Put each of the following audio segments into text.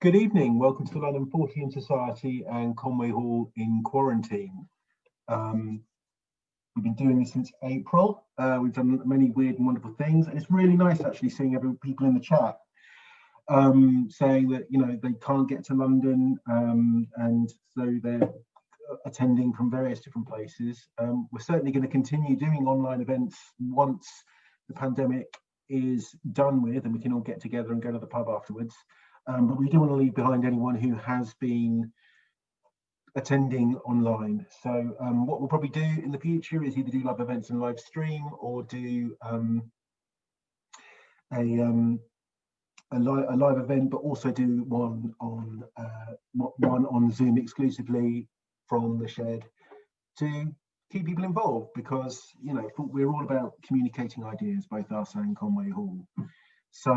Good evening. Welcome to the London Fortean Society and Conway Hall in quarantine. We've been doing this since April. We've done many weird and wonderful things, and it's really nice actually seeing people in the chat saying that they can't get to London, and so they're attending from various different places. We're certainly going to continue doing online events once the pandemic is done with and we can all get together and go to the pub afterwards. But we don't want to leave behind anyone who has been attending online. So what we'll probably do in the future is either do live events and live stream, or do a live event, but also do one on Zoom exclusively from the shed to keep people involved, because we're all about communicating ideas, both us and Conway Hall. So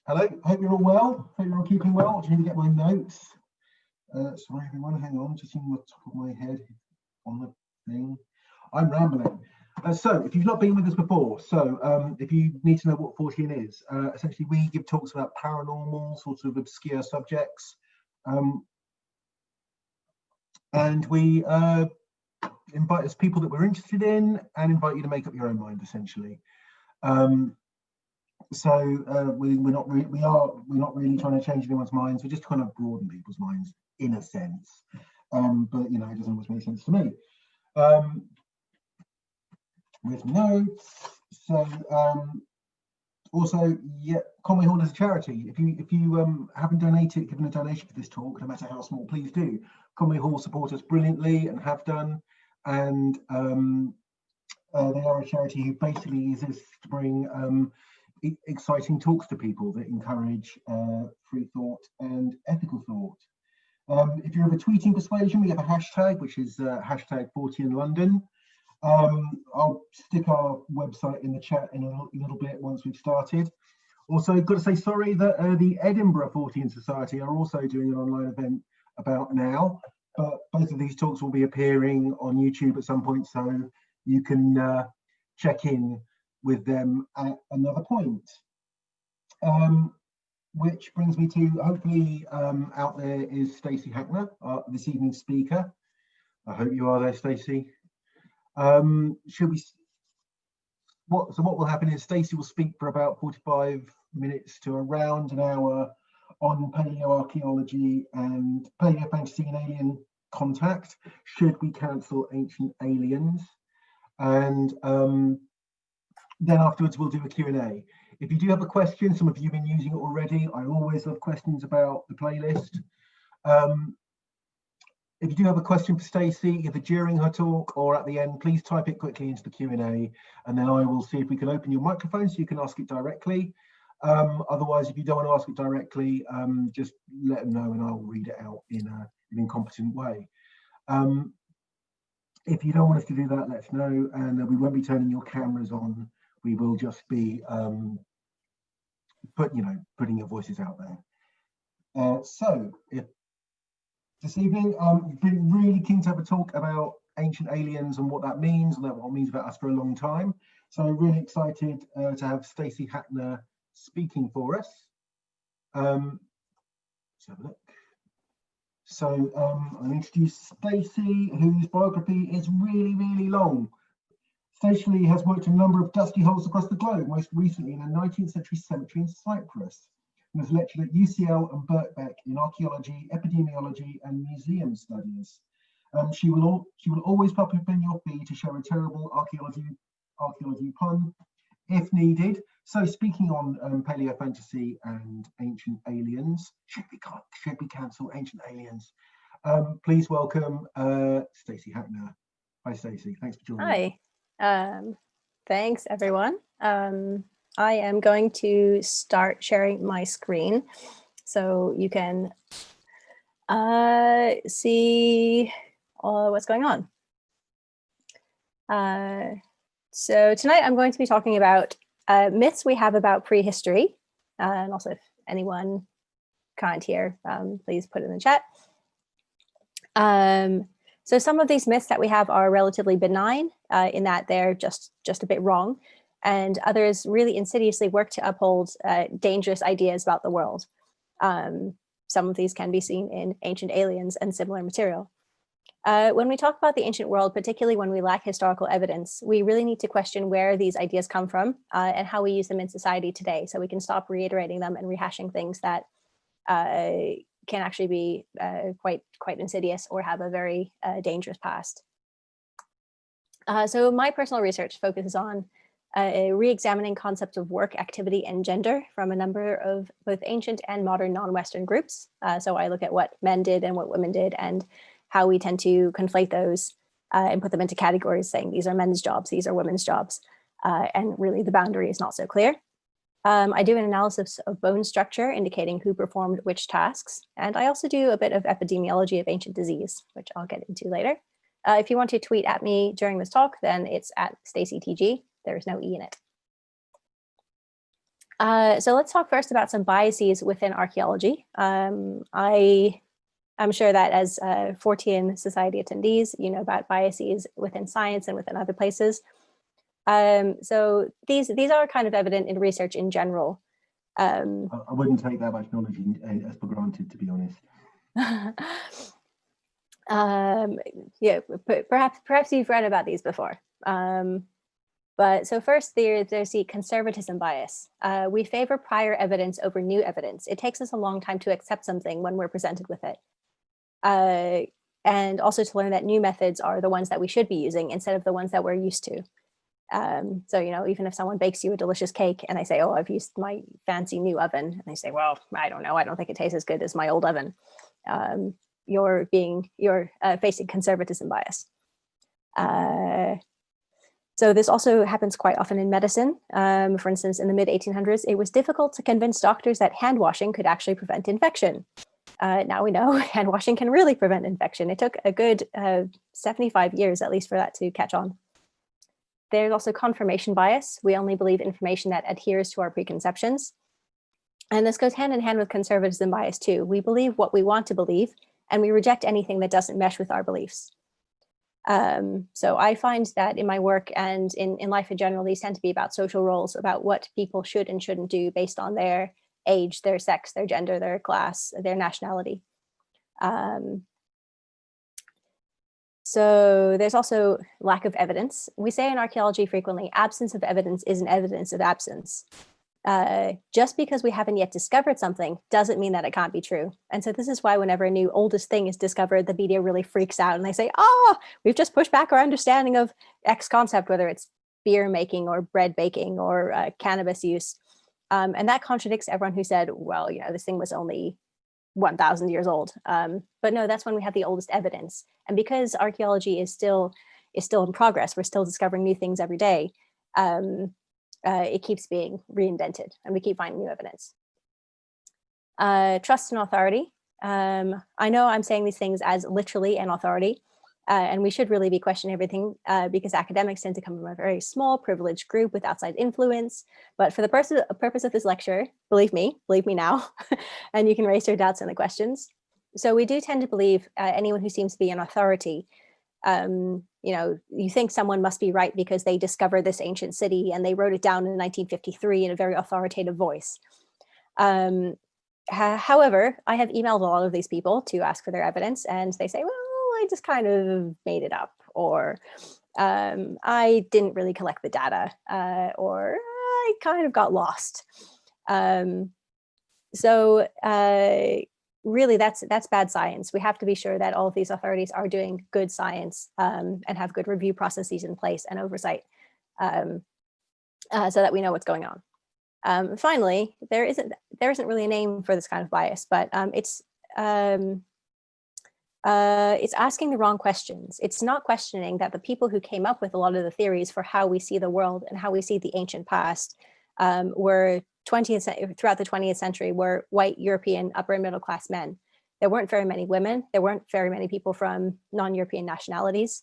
hello, hope you're all well. Hope you're all keeping well. I just need to get my notes. Sorry everyone, hang on, just in the top of my head on the thing. I'm rambling. So if you've not been with us before, if you need to know what Fortean is, essentially we give talks about paranormal, sort of obscure subjects. And we invite us people that we're interested in and invite you to make up your own mind, essentially. We're not really trying to change anyone's minds. We're just trying to broaden people's minds in a sense. But it doesn't always make sense to me. With notes. So also, yeah, Conway Hall is a charity. If you haven't given a donation for this talk, no matter how small, please do. Conway Hall support us brilliantly and have done, and they are a charity who basically exists to bring exciting talks to people that encourage free thought and ethical thought. If you're of a tweeting persuasion, we have a hashtag, which is hashtag #ForteanLondon. I'll stick our website in the chat in a little bit once we've started. Also, got to say sorry that the Edinburgh Fortean Society are also doing an online event about now, but both of these talks will be appearing on YouTube at some point, so you can check in with them at another point. Which brings me to, hopefully out there is Stacy Hackner, this evening's speaker. I hope you are there, Stacy. What will happen is Stacy will speak for about 45 minutes to around an hour on paleoarchaeology and paleo-fantasy and alien contact, should we cancel ancient aliens. And then afterwards we'll do a Q&A. If you do have a question, some of you have been using it already. I always love questions about the playlist. If you do have a question for Stacy, either during her talk or at the end, please type it quickly into the Q&A, and then I will see if we can open your microphone so you can ask it directly. Otherwise, if you don't want to ask it directly, just let them know and I'll read it out in an incompetent way. If you don't want us to do that, let us know, and we won't be turning your cameras on. We will just be putting your voices out there. This evening, we've been really keen to have a talk about ancient aliens and what that means, and what it means about us for a long time. So I'm really excited to have Stacy Hackner speaking for us. Let's have a look. So I'll introduce Stacy, whose biography is really, really long. Stacy has worked in a number of dusty holes across the globe, most recently in a 19th century cemetery in Cyprus, and has lectured at UCL and Birkbeck in archaeology, epidemiology, and museum studies. She will always pop up in your feed to share a terrible archaeology pun, if needed. So speaking on paleo-fantasy and ancient aliens, should we cancel ancient aliens? Please welcome Stacy Hackner. Hi, Stacy. Thanks for joining. Hi. Thanks, everyone. I am going to start sharing my screen so you can see what's going on. So tonight I'm going to be talking about myths we have about prehistory, and also if anyone can't hear, please put it in the chat. So some of these myths that we have are relatively benign in that they're just a bit wrong, and others really insidiously work to uphold dangerous ideas about the world. Some of these can be seen in Ancient Aliens and similar material. When we talk about the ancient world, particularly when we lack historical evidence, we really need to question where these ideas come from and how we use them in society today, so we can stop reiterating them and rehashing things that can actually be quite insidious or have a very dangerous past. So my personal research focuses on re-examining concepts of work, activity, and gender from a number of both ancient and modern non-Western groups. So I look at what men did and what women did, and how we tend to conflate those and put them into categories, saying these are men's jobs, these are women's jobs, and really the boundary is not so clear. I do an analysis of bone structure, indicating who performed which tasks, and I also do a bit of epidemiology of ancient disease, which I'll get into later. If you want to tweet at me during this talk, then it's at StacyTG. There is no E in it. So let's talk first about some biases within archaeology. I'm sure that as Fortean Society attendees, you know about biases within science and within other places. So these are kind of evident in research in general. I wouldn't take that much knowledge as for granted, to be honest. Yeah, perhaps you've read about these before. But so first, there's the conservatism bias. We favor prior evidence over new evidence. It takes us a long time to accept something when we're presented with it. And also to learn that new methods are the ones that we should be using instead of the ones that we're used to. So, you know, even if someone bakes you a delicious cake and they say, oh, I've used my fancy new oven, and they say, well, I don't know, I don't think it tastes as good as my old oven. You're facing conservatism bias. So this also happens quite often in medicine. For instance, in the mid-1800s, it was difficult to convince doctors that hand washing could actually prevent infection. Now we know hand washing can really prevent infection. It took a good 75 years, at least, for that to catch on. There's also confirmation bias. We only believe information that adheres to our preconceptions. And this goes hand in hand with conservatism bias too. We believe what we want to believe, and we reject anything that doesn't mesh with our beliefs. So I find that in my work and in life in general, these tend to be about social roles, about what people should and shouldn't do based on their age, their sex, their gender, their class, their nationality. So there's also lack of evidence. We say in archaeology frequently, absence of evidence isn't evidence of absence. Just because we haven't yet discovered something doesn't mean that it can't be true. And so this is why whenever a new oldest thing is discovered, the media really freaks out and they say, oh, we've just pushed back our understanding of X concept, whether it's beer making or bread baking or cannabis use. And that contradicts everyone who said, well, you know, this thing was only 1,000 years old. But no, that's when we have the oldest evidence. And because archaeology is still in progress, we're still discovering new things every day. It keeps being reinvented and we keep finding new evidence. Trust and authority. I know I'm saying these things as literally an authority, and we should really be questioning everything because academics tend to come from a very small privileged group with outside influence. But for the purpose of this lecture, believe me now, and you can raise your doubts in the questions. So we do tend to believe anyone who seems to be an authority. You know, you think someone must be right because they discovered this ancient city and they wrote it down in 1953 in a very authoritative voice. However, I have emailed a lot of these people to ask for their evidence, and they say, well, I just kind of made it up, or I didn't really collect the data, or I kind of got lost. So really, that's bad science. We have to be sure that all of these authorities are doing good science and have good review processes in place and oversight, so that we know what's going on. Finally, there isn't really a name for this kind of bias, but it's asking the wrong questions. It's not questioning that the people who came up with a lot of the theories for how we see the world and how we see the ancient past were throughout the 20th century were white European upper and middle class men. There weren't very many women. There weren't very many people from non-European nationalities.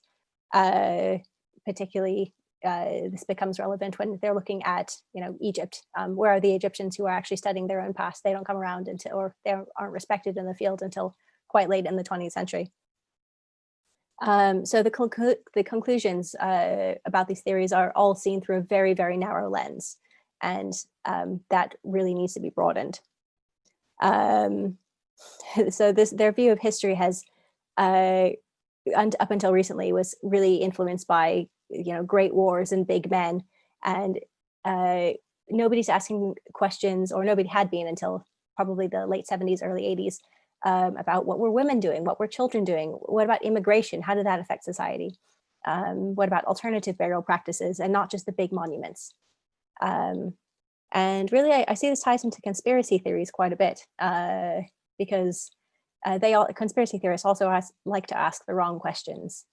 Particularly, this becomes relevant when they're looking at, you know, Egypt. Where are the Egyptians who are actually studying their own past? They don't come around until, or they aren't respected in the field until quite late in the 20th century. So the conclusions about these theories are all seen through a very, very narrow lens. And that really needs to be broadened. So their view of history has, up until recently, was really influenced by, great wars and big men, and nobody's asking questions, or nobody had been until probably the late 70s, early 80s, about what were women doing, what were children doing, what about immigration, how did that affect society, what about alternative burial practices, and not just the big monuments. And really, I see this ties into conspiracy theories quite a bit, because conspiracy theorists also like to ask the wrong questions.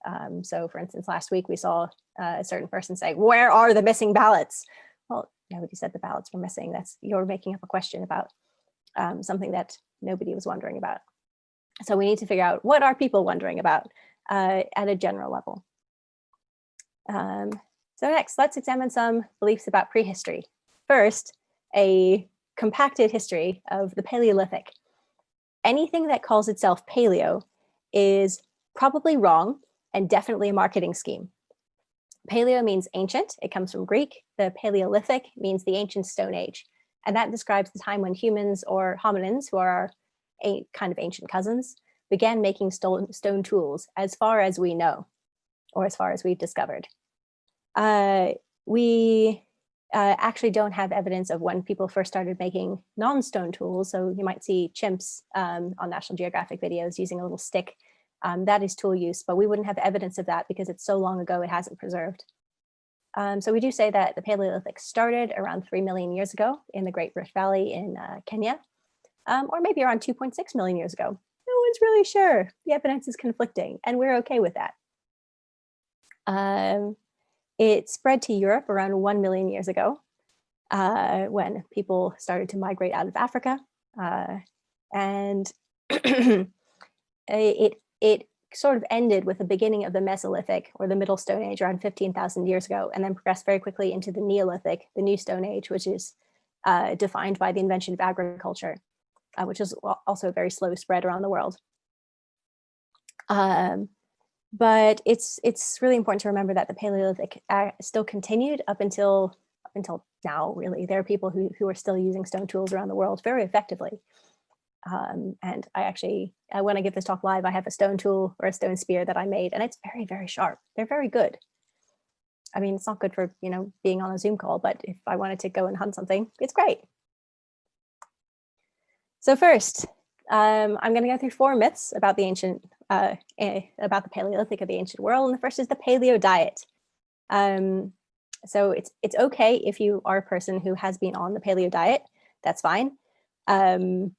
So for instance, last week we saw a certain person say, "Where are the missing ballots?" Well, nobody said the ballots were missing. You're making up a question about something that nobody was wondering about. So we need to figure out, what are people wondering about at a general level? So next, let's examine some beliefs about prehistory. First, a compacted history of the Paleolithic. Anything that calls itself paleo is probably wrong and definitely a marketing scheme. Paleo means ancient. It comes from Greek. The Paleolithic means the ancient Stone Age. And that describes the time when humans, or hominins, who are our kind of ancient cousins, began making stone tools, as far as we know, or as far as we've discovered. We actually don't have evidence of when people first started making non-stone tools. So you might see chimps on National Geographic videos using a little stick. That is tool use, but we wouldn't have evidence of that because it's so long ago it hasn't preserved. So we do say that the Paleolithic started around 3 million years ago in the Great Rift Valley in Kenya, or maybe around 2.6 million years ago. No one's really sure. The evidence is conflicting, and we're okay with that. It spread to Europe around 1 million years ago, when people started to migrate out of Africa. And it sort of ended with the beginning of the Mesolithic, or the Middle Stone Age, around 15,000 years ago, and then progressed very quickly into the Neolithic, the New Stone Age, which is defined by the invention of agriculture, which is also a very slow spread around the world. But it's really important to remember that the Paleolithic still continued up until now, really. There are people who are still using stone tools around the world very effectively. And I actually, when I give this talk live, I have a stone tool, or a stone spear, that I made, and it's very, very sharp. They're very good. I mean, it's not good for, being on a Zoom call, but if I wanted to go and hunt something, it's great. So first, I'm going to go through 4 myths about the about the Paleolithic of the ancient world. And the first is the paleo diet. So it's okay if you are a person who has been on the paleo diet. That's fine. If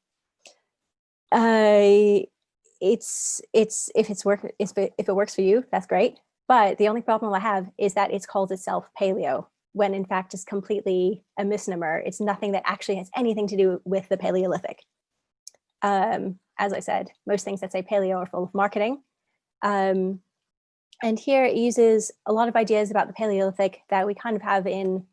it works for you, that's great. But the only problem I have is that it calls itself paleo, when in fact it's completely a misnomer. It's nothing that actually has anything to do with the Paleolithic. As I said, most things that say paleo are full of marketing. And here it uses a lot of ideas about the Paleolithic that we kind of have in,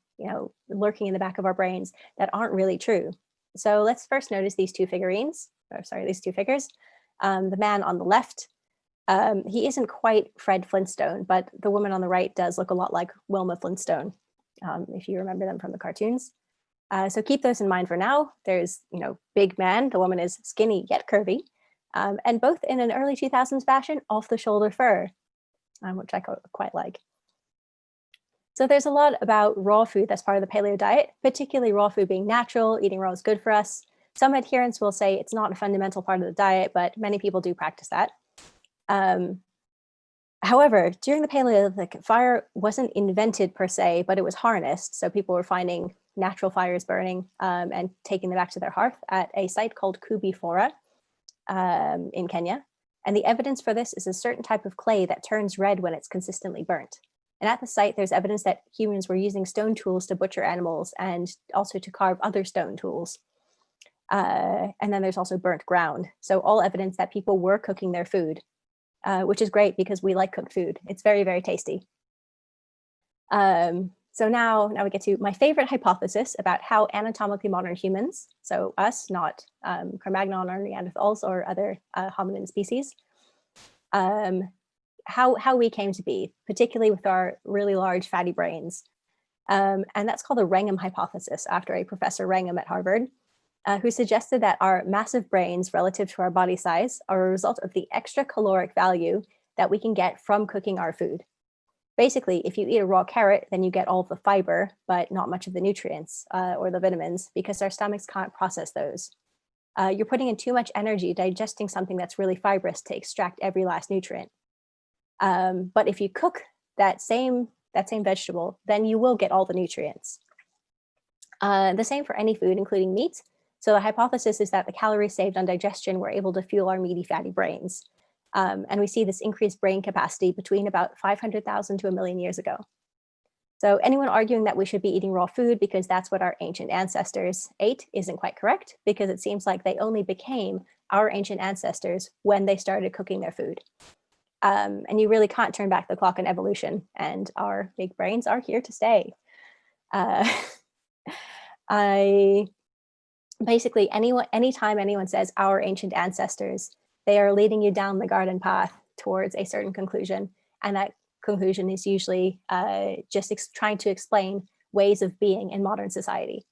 lurking in the back of our brains, that aren't really true. So let's first notice these 2 figures. The man on the left, he isn't quite Fred Flintstone, but the woman on the right does look a lot like Wilma Flintstone, if you remember them from the cartoons. So keep those in mind for now. There's, big man. The woman is skinny yet curvy, and both in an early 2000s fashion, off-the-shoulder fur, which I quite like. So there's a lot about raw food that's part of the paleo diet, particularly raw food being natural. Eating raw is good for us. Some adherents will say it's not a fundamental part of the diet, but many people do practice that. However, during the Paleolithic, fire wasn't invented per se, but it was harnessed. So people were finding natural fires burning and taking them back to their hearth at a site called Kubifora in Kenya. And the evidence for this is a certain type of clay that turns red when it's consistently burnt. And at the site, there's evidence that humans were using stone tools to butcher animals and also to carve other stone tools. And then there's also burnt ground. So all evidence that people were cooking their food, which is great because we like cooked food. It's very, very tasty. So now we get to my favorite hypothesis about how anatomically modern humans, so us, not Cro-Magnon or Neanderthals or other hominin species, how we came to be, particularly with our really large fatty brains. And that's called the Wrangham hypothesis, after a Professor Wrangham at Harvard. who suggested that our massive brains relative to our body size are a result of the extra caloric value that we can get from cooking our food. Basically, if you eat a raw carrot, then you get all of the fiber, but not much of the nutrients or the vitamins, because our stomachs can't process those. You're putting in too much energy digesting something that's really fibrous to extract every last nutrient. But if you cook that same vegetable, then you will get all the nutrients. The same for any food, including meat. So the hypothesis is that the calories saved on digestion were able to fuel our meaty, fatty brains. And we see this increased brain capacity between about 500,000 to 1 million years ago. So anyone arguing that we should be eating raw food because that's what our ancient ancestors ate isn't quite correct, because it seems like they only became our ancient ancestors when they started cooking their food. And you really can't turn back the clock on evolution, and our big brains are here to stay. Basically, anytime anyone says our ancient ancestors, they are leading you down the garden path towards a certain conclusion. And that conclusion is usually just trying to explain ways of being in modern society.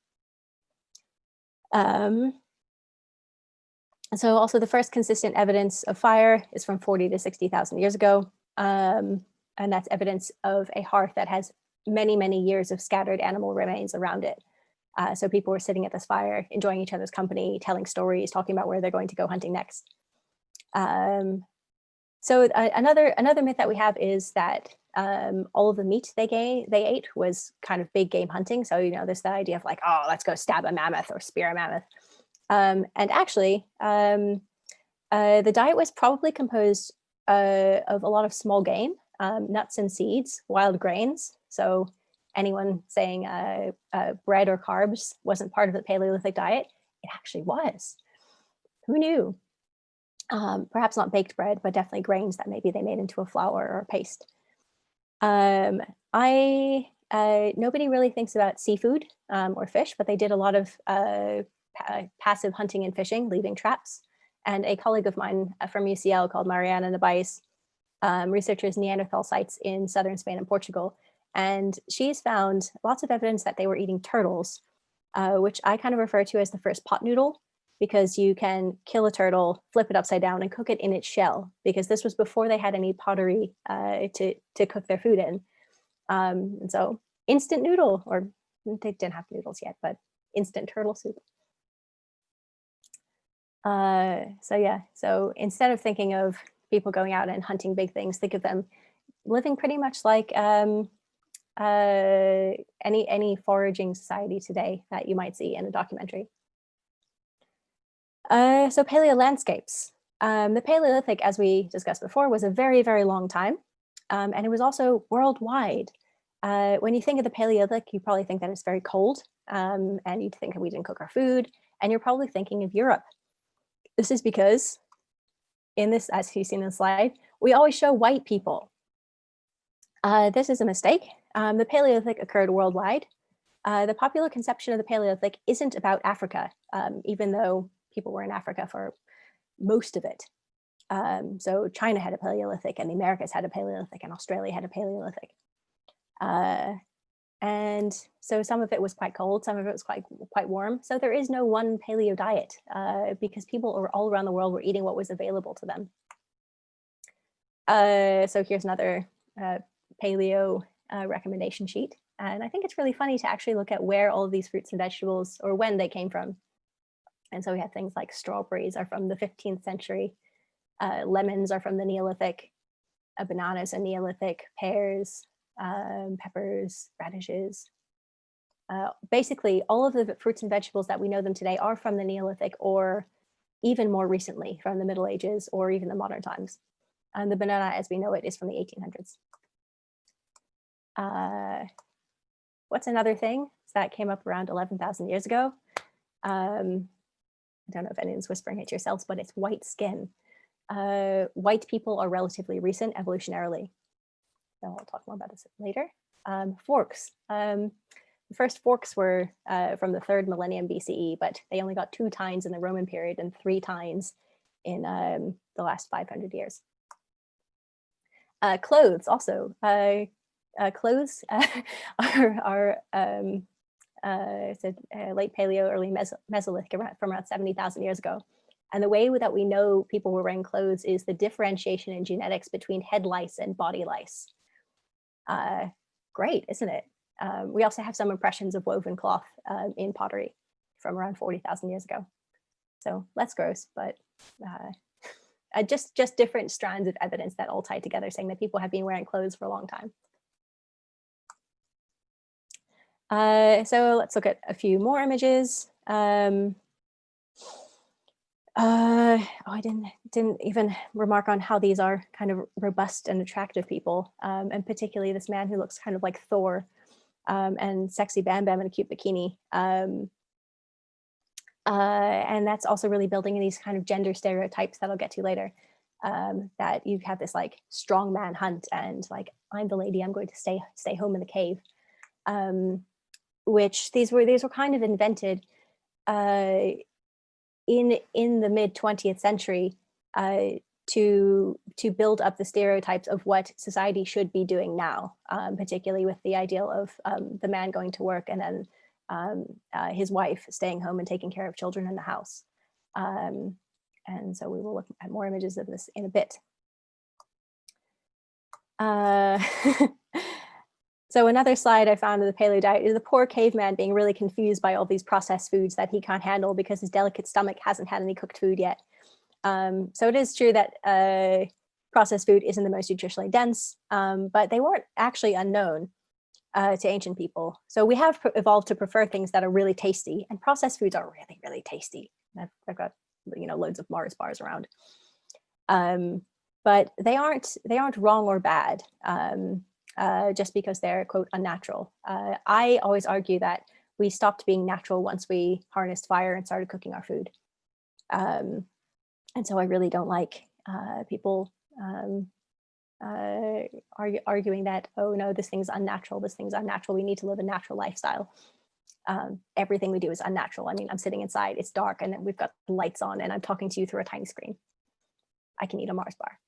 So also the first consistent evidence of fire is from 40 to 60,000 years ago. And that's evidence of a hearth that has many, many years of scattered animal remains around it. So people were sitting at this fire, enjoying each other's company, telling stories, talking about where they're going to go hunting next. So another myth that we have is that all of the meat they ate was kind of big game hunting. So, there's the idea of like, oh, let's go stab a mammoth or spear a mammoth. And actually, the diet was probably composed of a lot of small game, nuts and seeds, wild grains. So anyone saying bread or carbs wasn't part of the Paleolithic diet, it actually was. Who knew? Perhaps not baked bread, but definitely grains that maybe they made into a flour or a paste. Nobody really thinks about seafood or fish, but they did a lot of passive hunting and fishing, leaving traps. And a colleague of mine from UCL called Mariana Nabais researches Neanderthal sites in southern Spain and Portugal. And she's found lots of evidence that they were eating turtles, which I kind of refer to as the first pot noodle, because you can kill a turtle, flip it upside down, and cook it in its shell, because this was before they had any pottery to cook their food in. And so instant noodle, or they didn't have noodles yet, but instant turtle soup. So instead of thinking of people going out and hunting big things, think of them living pretty much like any foraging society today that you might see in a documentary. So paleo landscapes. The Paleolithic, as we discussed before, was a very, very long time. And it was also worldwide. When you think of the Paleolithic, you probably think that it's very cold, and you'd think that we didn't cook our food, and you're probably thinking of Europe. This is because in this, as you see in the slide, we always show white people. This is a mistake. The Paleolithic occurred worldwide. The popular conception of the Paleolithic isn't about Africa, even though people were in Africa for most of it. So China had a Paleolithic, and the Americas had a Paleolithic, and Australia had a Paleolithic. And so some of it was quite cold, some of it was quite warm. So there is no one paleo diet because people all around the world were eating what was available to them. So here's another paleo recommendation sheet. And I think it's really funny to actually look at where all of these fruits and vegetables, or when they came from. And so we have things like strawberries are from the 15th century, lemons are from the Neolithic, bananas are Neolithic, pears, peppers, radishes. Basically, all of the fruits and vegetables that we know them today are from the Neolithic, or even more recently from the Middle Ages, or even the modern times. And the banana, as we know it, is from the 1800s. What's another thing that came up around 11,000 years ago? I don't know if anyone's whispering it to yourselves, but it's white skin. White people are relatively recent evolutionarily. So I'll talk more about this later. Forks. The first forks were from the 3rd millennium BCE, but they only got 2 tines in the Roman period and 3 tines in the last 500 years. Clothes also. Clothes are It's a late Paleo, early Mesolithic from around 70,000 years ago. And the way that we know people were wearing clothes is the differentiation in genetics between head lice and body lice. Great, isn't it? We also have some impressions of woven cloth in pottery from around 40,000 years ago. So less gross, but just different strands of evidence that all tie together, saying that people have been wearing clothes for a long time. So let's look at a few more images. I didn't even remark on how these are kind of robust and attractive people, and particularly this man who looks kind of like Thor, and sexy Bam Bam in a cute bikini. And that's also really building in these kind of gender stereotypes that I'll get to later. That you have this like strong man hunt and like, I'm the lady, I'm going to stay home in the cave. Which these were kind of invented in the mid 20th century to build up the stereotypes of what society should be doing now, particularly with the ideal of the man going to work and then his wife staying home and taking care of children in the house. And so we will look at more images of this in a bit. So another slide I found in the paleo diet is the poor caveman being really confused by all these processed foods that he can't handle because his delicate stomach hasn't had any cooked food yet. So it is true that processed food isn't the most nutritionally dense, but they weren't actually unknown to ancient people. So we have evolved to prefer things that are really tasty, and processed foods are really, really tasty. I've got, you know, loads of Mars bars around. But they aren't wrong or bad. Just because they're, quote, unnatural. I always argue that we stopped being natural once we harnessed fire and started cooking our food. And so I really don't like people arguing that, oh no, this thing's unnatural, we need to live a natural lifestyle. Everything we do is unnatural. I mean, I'm sitting inside, it's dark, and then we've got lights on, and I'm talking to you through a tiny screen. I can eat a Mars bar.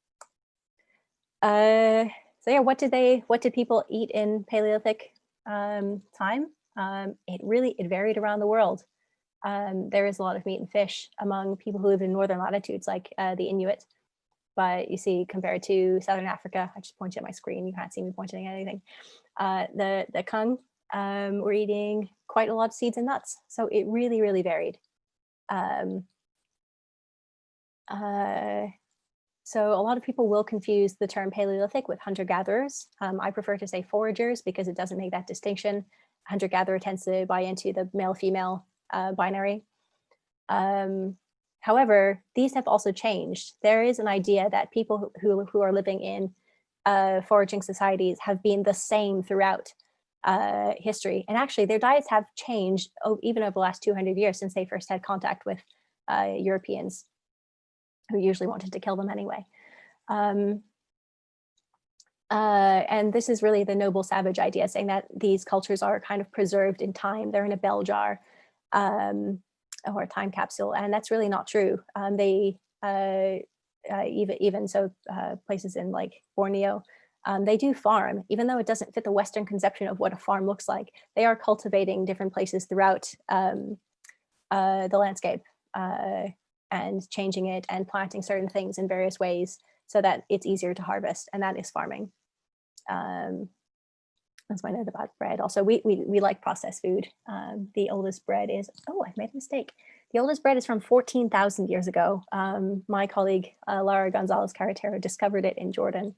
So yeah, what did people eat in Paleolithic time? It varied around the world. There is a lot of meat and fish among people who live in northern latitudes, like the Inuit. But you see, compared to Southern Africa, I just pointed at my screen, you can't see me pointing at anything. The Kung were eating quite a lot of seeds and nuts. So it really, really varied. So a lot of people will confuse the term Paleolithic with hunter-gatherers. I prefer to say foragers because it doesn't make that distinction. Hunter-gatherer tends to buy into the male-female binary. However, these have also changed. There is an idea that people who are living in foraging societies have been the same throughout history. And actually, their diets have changed even over the last 200 years since they first had contact with Europeans, who usually wanted to kill them anyway. And this is really the noble savage idea, saying that these cultures are kind of preserved in time. They're in a bell jar or a time capsule, and that's really not true. Even so, places in like Borneo, they do farm, even though it doesn't fit the Western conception of what a farm looks like. They are cultivating different places throughout the landscape. And changing it and planting certain things in various ways so that it's easier to harvest, and that is farming. That's why I know about bread. Also, we like processed food. The oldest bread is, oh, I've made a mistake. The oldest bread is from 14,000 years ago. My colleague, Lara Gonzalez Carretero, discovered it in Jordan,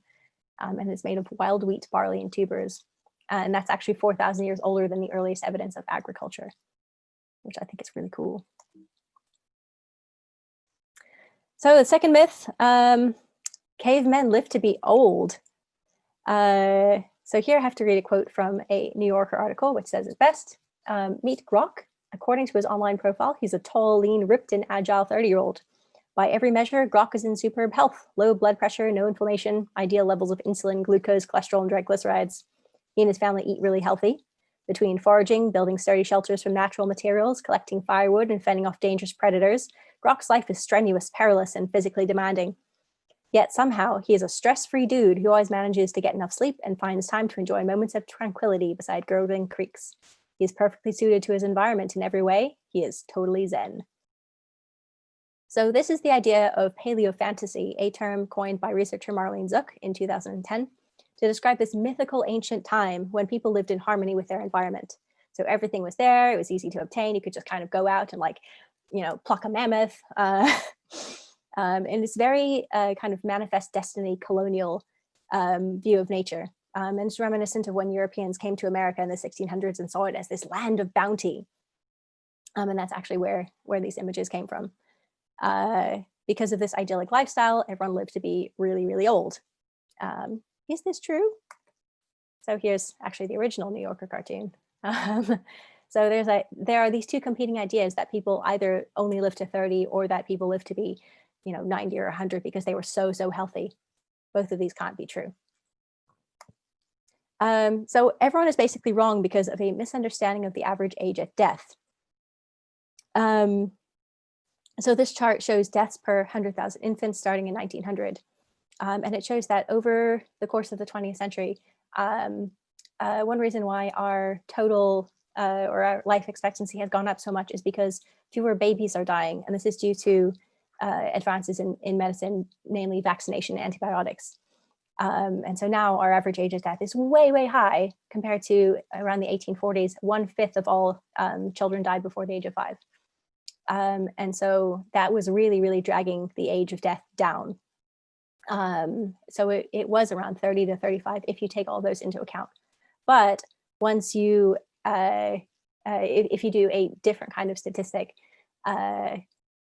and it's made of wild wheat, barley, and tubers. And that's actually 4,000 years older than the earliest evidence of agriculture, which I think is really cool. So the second myth, cavemen live to be old. So here I have to read a quote from a New Yorker article, which says it best. Meet Grok. According to his online profile, he's a tall, lean, ripped, and agile 30-year-old. By every measure, Grok is in superb health. Low blood pressure, no inflammation, ideal levels of insulin, glucose, cholesterol, and triglycerides. He and his family eat really healthy. Between foraging, building sturdy shelters from natural materials, collecting firewood, and fending off dangerous predators, Grok's life is strenuous, perilous, and physically demanding. Yet somehow, he is a stress-free dude who always manages to get enough sleep and finds time to enjoy moments of tranquility beside gurgling creeks. He's perfectly suited to his environment in every way. He is totally zen. So this is the idea of paleo-fantasy, a term coined by researcher Marlene Zuk in 2010 to describe this mythical ancient time when people lived in harmony with their environment. So everything was there, it was easy to obtain, you could just kind of go out and like, you know, pluck a mammoth. And it's very kind of manifest destiny colonial view of nature. And it's reminiscent of when Europeans came to America in the 1600s and saw it as this land of bounty. And that's actually where these images came from. Because of this idyllic lifestyle, everyone lived to be really, really old. Is this true? So here's actually the original New Yorker cartoon. So there are these two competing ideas that people either only live to 30 or that people live to be, you know, 90 or 100 because they were so healthy. Both of these can't be true. So everyone is basically wrong because of a misunderstanding of the average age at death. So this chart shows deaths per 100,000 infants starting in 1900. And it shows that over the course of the 20th century, one reason why our total or our life expectancy has gone up so much is because fewer babies are dying. And this is due to advances in medicine, namely vaccination and antibiotics. And so now our average age of death is way high compared to around the 1840s. 1/5 of all children died before the age of 5. And so that was really dragging the age of death down. So it was around 30 to 35 if you take all those into account. But once you, if you do a different kind of statistic,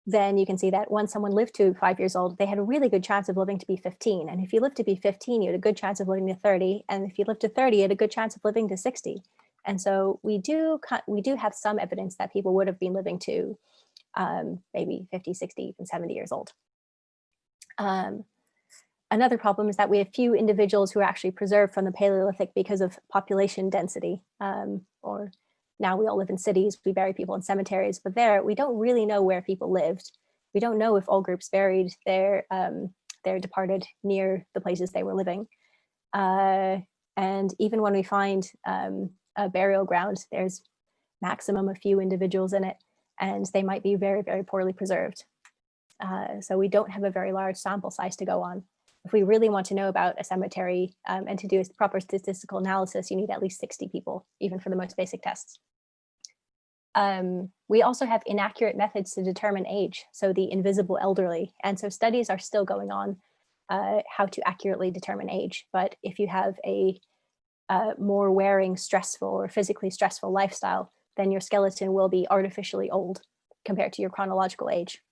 then you can see that once someone lived to 5 years old, they had a really good chance of living to be 15. And if you lived to be 15, you had a good chance of living to 30. And if you lived to 30, you had a good chance of living to 60. And so we do have some evidence that people would have been living to maybe 50, 60, even 70 years old. Another problem is that we have few individuals who are actually preserved from the Paleolithic because of population density, or now we all live in cities, we bury people in cemeteries, but there we don't really know where people lived. We don't know if all groups buried their departed near the places they were living. And even when we find a burial ground, there's maximum a few individuals in it, and they might be very poorly preserved. So we don't have a very large sample size to go on. If we really want to know about a cemetery and to do a proper statistical analysis, you need at least 60 people, even for the most basic tests. We also have inaccurate methods to determine age, so the invisible elderly. And so studies are still going on how to accurately determine age. But if you have a more wearing, stressful or physically stressful lifestyle, then your skeleton will be artificially old compared to your chronological age.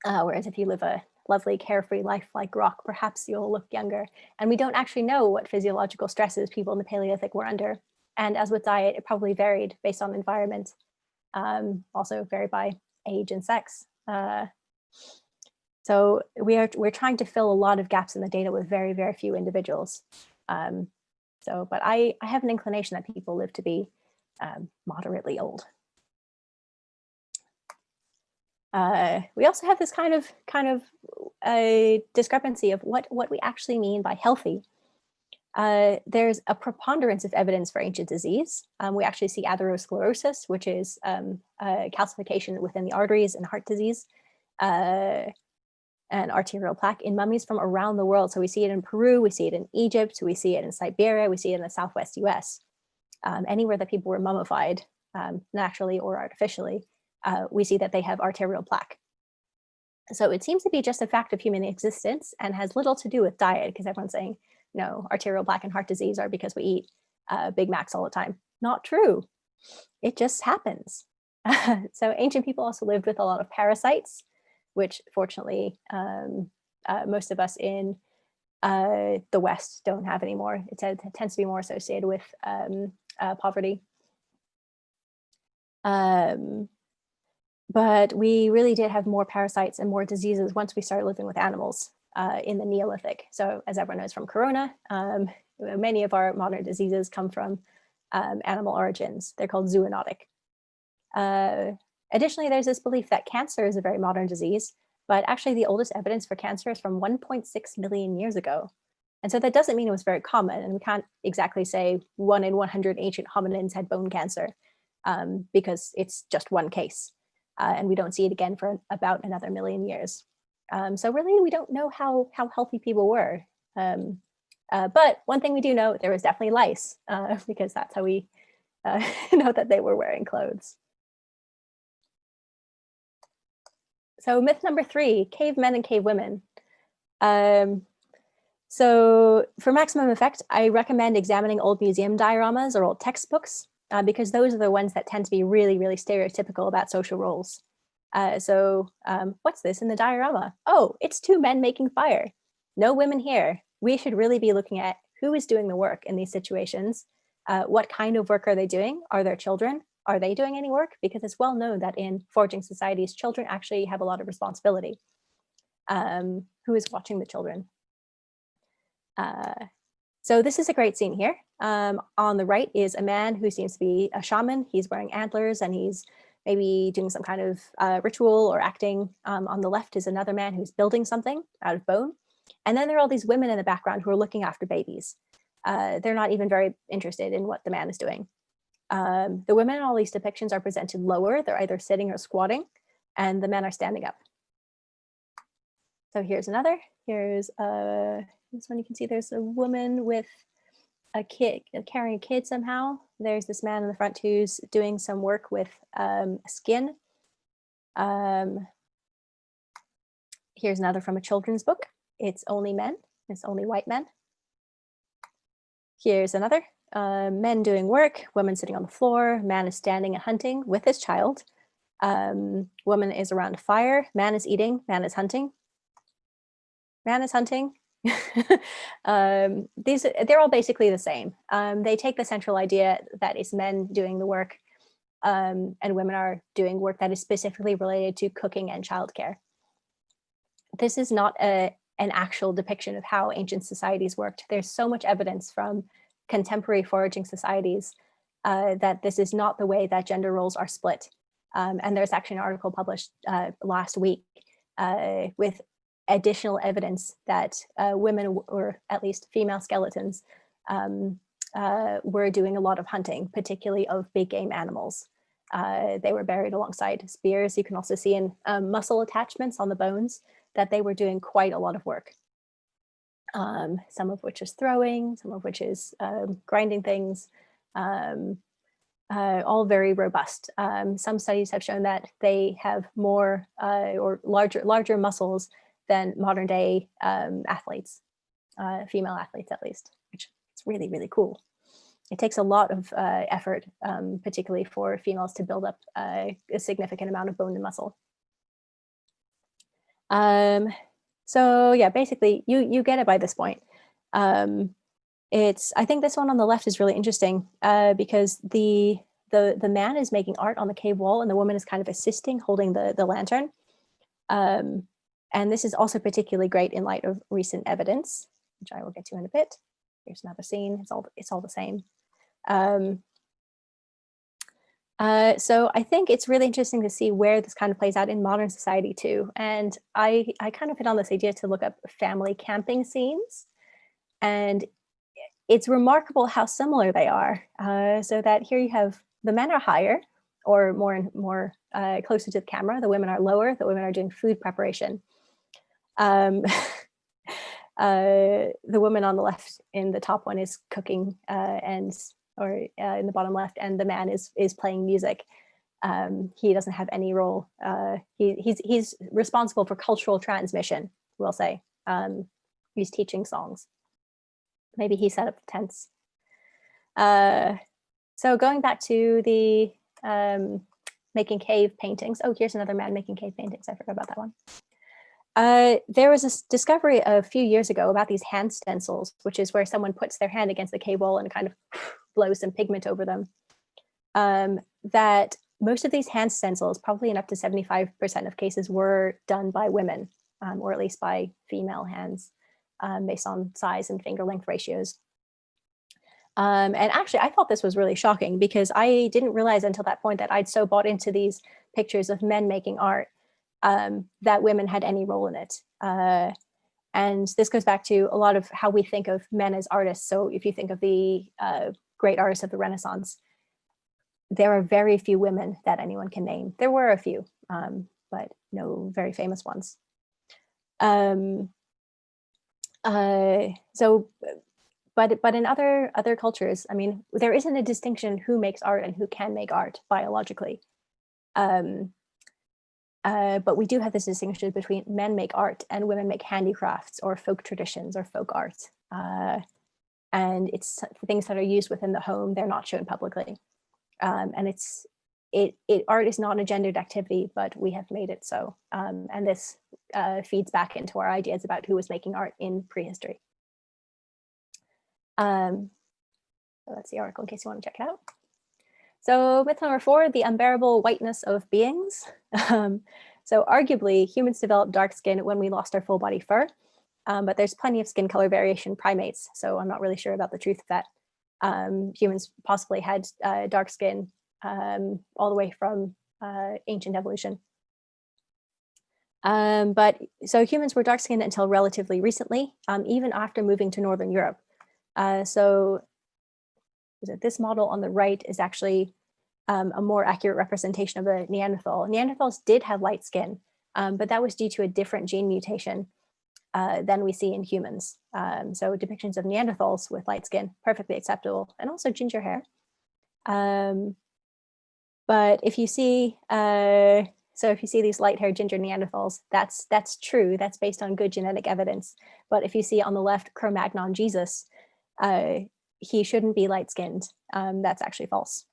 Whereas if you live a lovely carefree life like rock, perhaps you'll look younger. And we don't actually know what physiological stresses people in the Paleolithic were under. And as with diet, it probably varied based on environment, also varied by age and sex. So we're trying to fill a lot of gaps in the data with very few individuals. But I have an inclination that people live to be moderately old. We also have this kind of a discrepancy of what we actually mean by healthy. There's a preponderance of evidence for ancient disease. We actually see atherosclerosis, which is calcification within the arteries and heart disease, and arterial plaque in mummies from around the world. So we see it in Peru, we see it in Egypt, we see it in Siberia, we see it in the Southwest US. Anywhere that people were mummified, naturally or artificially, we see that they have arterial plaque. So it seems to be just a fact of human existence and has little to do with diet, because everyone's saying, no, arterial plaque and heart disease are because we eat Big Macs all the time. Not true. It just happens. So ancient people also lived with a lot of parasites, which fortunately most of us in the West don't have anymore. It tends to be more associated with poverty. But we really did have more parasites and more diseases once we started living with animals in the Neolithic. So as everyone knows from Corona, many of our modern diseases come from animal origins. They're called zoonotic. Additionally, there's this belief that cancer is a very modern disease, but actually the oldest evidence for cancer is from 1.6 million years ago. And so that doesn't mean it was very common, and we can't exactly say 1 in 100 ancient hominins had bone cancer. because it's just one case. And we don't see it again for about another million years. So really, we don't know how healthy people were. But one thing we do know, there was definitely lice, because that's how we know that they were wearing clothes. So myth number 3, cavemen and cavewomen. So for maximum effect, I recommend examining old museum dioramas or old textbooks, because those are the ones that tend to be really, really stereotypical about social roles. So what's this in the diorama? Oh, it's 2 men making fire. No women here. We should really be looking at who is doing the work in these situations. What kind of work are they doing? Are there children? Are they doing any work? Because it's well known that in foraging societies, children actually have a lot of responsibility. Who is watching the children? So this is a great scene here. On the right is a man who seems to be a shaman. He's wearing antlers and he's maybe doing some kind of ritual or acting. On the left is another man who's building something out of bone. And then there are all these women in the background who are looking after babies. They're not even very interested in what the man is doing. The women in all these depictions are presented lower. They're either sitting or squatting, and the men are standing up. So here's another. Here's this one. You can see there's a woman with a kid, carrying a kid somehow. There's this man in the front who's doing some work with skin. Here's another from a children's book. It's only men. It's only white men. Here's another. Men doing work, women sitting on the floor, man is standing and hunting with his child. Woman is around a fire, man is eating, man is hunting. Man is hunting. They're all basically the same. They take the central idea that it's men doing the work, and women are doing work that is specifically related to cooking and childcare. This is not an actual depiction of how ancient societies worked. There's so much evidence from contemporary foraging societies that this is not the way that gender roles are split. And there's actually an article published last week with additional evidence that women, or at least female skeletons, were doing a lot of hunting, particularly of big game animals. They were buried alongside spears. You can also see in muscle attachments on the bones that they were doing quite a lot of work. Some of which is throwing, some of which is grinding things, all very robust. Some studies have shown that they have more or larger muscles than modern day athletes, female athletes at least, which is really, really cool. It takes a lot of effort, particularly for females, to build up a significant amount of bone and muscle. So yeah, basically you get it by this point. I think this one on the left is really interesting because the man is making art on the cave wall and the woman is kind of assisting, holding the lantern. And this is also particularly great in light of recent evidence, which I will get to in a bit. Here's another scene. It's all the same. So I think it's really interesting to see where this kind of plays out in modern society too. And I kind of hit on this idea to look up family camping scenes. And it's remarkable how similar they are. So that here you have the men are higher or more closer to the camera. The women are lower. The women are doing food preparation. The woman on the left in the top one is cooking in the bottom left, and the man is playing music. He doesn't have any role. He's responsible for cultural transmission, we'll say. He's teaching songs. Maybe he set up the tents. So going back to the making cave paintings. Oh, here's another man making cave paintings. I forgot about that one. There was a discovery a few years ago about these hand stencils, which is where someone puts their hand against the cave wall and kind of blows some pigment over them. That most of these hand stencils, probably in up to 75% of cases, were done by women, or at least by female hands, based on size and finger length ratios. And actually, I thought this was really shocking because I didn't realize until that point that I'd so bought into these pictures of men making art that women had any role in it. And this goes back to a lot of how we think of men as artists. So if you think of the great artists of the Renaissance, there are very few women that anyone can name. There were a few, but no very famous ones. But in other cultures, I mean, there isn't a distinction who makes art and who can make art biologically. But we do have this distinction between men make art and women make handicrafts or folk traditions or folk art. And it's things that are used within the home, they're not shown publicly. And art is not a gendered activity, but we have made it so. And this feeds back into our ideas about who was making art in prehistory. So that's the article in case you want to check it out. So myth number 4, the unbearable whiteness of beings. So arguably humans developed dark skin when we lost our full body fur, but there's plenty of skin color variation in primates. So I'm not really sure about the truth of that. Humans possibly had dark skin all the way from ancient evolution. But so humans were dark skinned until relatively recently, even after moving to Northern Europe. So this model on the right is actually a more accurate representation of a Neanderthal. Neanderthals did have light skin, but that was due to a different gene mutation than we see in humans. So depictions of Neanderthals with light skin, perfectly acceptable, and also ginger hair. But if you see, if you see these light-haired ginger Neanderthals, that's true. That's based on good genetic evidence. But if you see on the left Cro-Magnon Jesus, he shouldn't be light-skinned. That's actually false.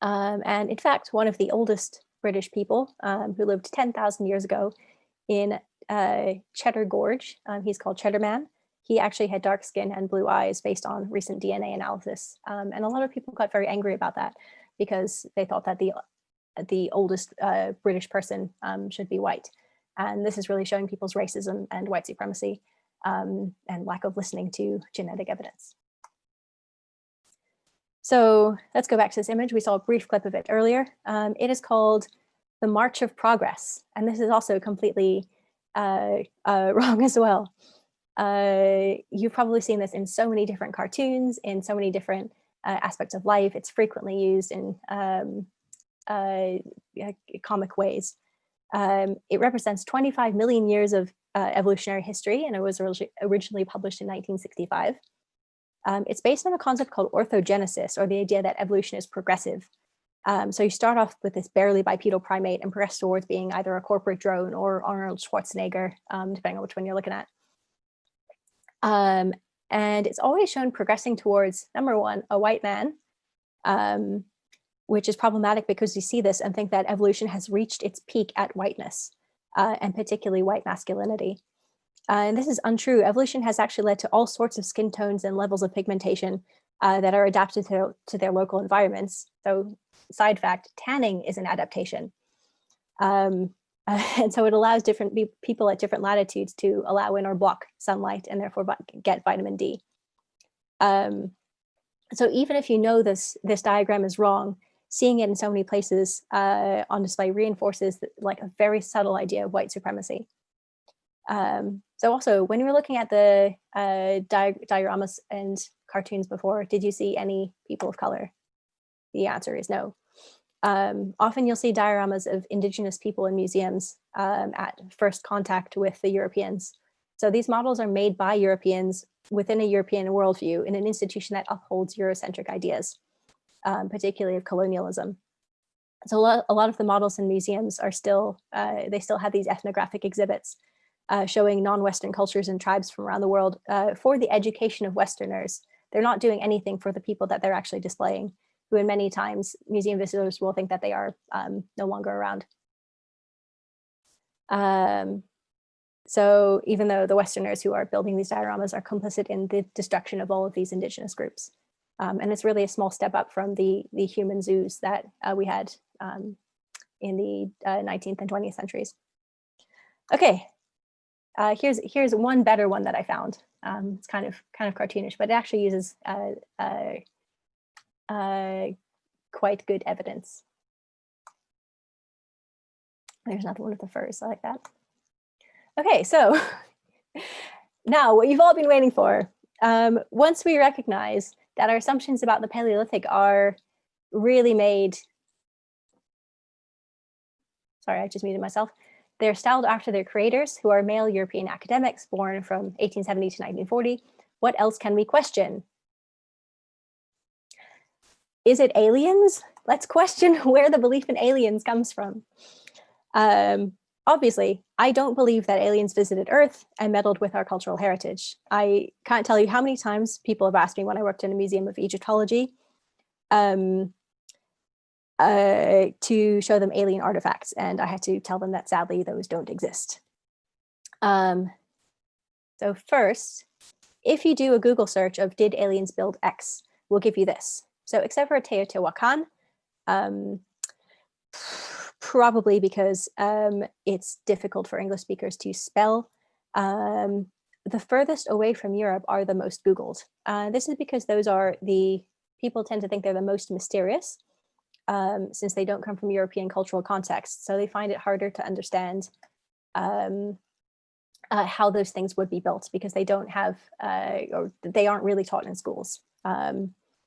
And in fact, one of the oldest British people who lived 10,000 years ago in Cheddar Gorge, he's called Cheddar Man. He actually had dark skin and blue eyes based on recent DNA analysis. And a lot of people got very angry about that because they thought that the oldest British person should be white. And this is really showing people's racism and white supremacy and lack of listening to genetic evidence. So let's go back to this image. We saw a brief clip of it earlier. It is called The March of Progress. And this is also completely wrong as well. You've probably seen this in so many different cartoons, in so many different aspects of life. It's frequently used in comic ways. It represents 25 million years of evolutionary history, and it was originally published in 1965. It's based on a concept called orthogenesis, or the idea that evolution is progressive. So you start off with this barely bipedal primate and progress towards being either a corporate drone or Arnold Schwarzenegger, depending on which one you're looking at. And it's always shown progressing towards, number one, a white man, which is problematic because you see this and think that evolution has reached its peak at whiteness, and particularly white masculinity. And this is untrue. Evolution has actually led to all sorts of skin tones and levels of pigmentation that are adapted to their local environments. So, side fact, tanning is an adaptation. And so it allows different people at different latitudes to allow in or block sunlight and therefore get vitamin D. So even if you know this diagram is wrong, seeing it in so many places on display reinforces like a very subtle idea of white supremacy. So also, when you were looking at the dioramas and cartoons before, did you see any people of color? The answer is no. Often you'll see dioramas of indigenous people in museums at first contact with the Europeans. So these models are made by Europeans within a European worldview in an institution that upholds Eurocentric ideas, particularly of colonialism. So a lot of the models in museums are still, they still have these ethnographic exhibits showing non-Western cultures and tribes from around the world for the education of Westerners. They're not doing anything for the people that they're actually displaying, who in many times museum visitors will think that they are no longer around. So even though the Westerners who are building these dioramas are complicit in the destruction of all of these indigenous groups. And it's really a small step up from the human zoos that we had in the 19th and 20th centuries. Okay, here's one better one that I found. It's kind of cartoonish, but it actually uses quite good evidence. There's another one with the furs, I like that. Okay, so now what you've all been waiting for. Once we recognize that our assumptions about the Paleolithic are really made, sorry, I just muted myself. They're styled after their creators, who are male European academics born from 1870 to 1940. What else can we question? Is it aliens? Let's question where the belief in aliens comes from. Obviously, I don't believe that aliens visited Earth and meddled with our cultural heritage. I can't tell you how many times people have asked me when I worked in a museum of Egyptology to show them alien artifacts, and I had to tell them that sadly those don't exist. So first, if you do a Google search of did aliens build X, we'll give you this. So except for Teotihuacan, probably because it's difficult for English speakers to spell. The furthest away from Europe are the most Googled. This is because those are the, people tend to think they're the most mysterious since they don't come from European cultural contexts. So they find it harder to understand how those things would be built because they don't have, or they aren't really taught in schools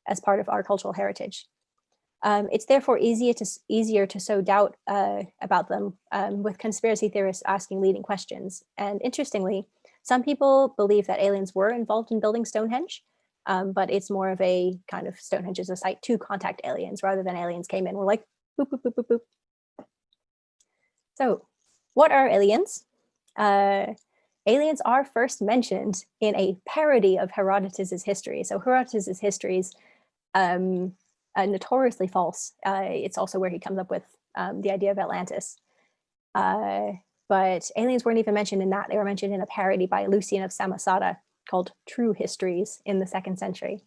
as part of our cultural heritage. It's therefore easier to sow doubt about them with conspiracy theorists asking leading questions. And interestingly, some people believe that aliens were involved in building Stonehenge, but it's more of a kind of Stonehenge as a site to contact aliens rather than aliens came in. We're like, boop, boop, boop, boop, boop. So what are aliens? Aliens are first mentioned in a parody of Herodotus's history. So Herodotus's histories notoriously false. It's also where he comes up with the idea of Atlantis. But aliens weren't even mentioned in that. They were mentioned in a parody by Lucian of Samosata called True Histories in the 2nd century.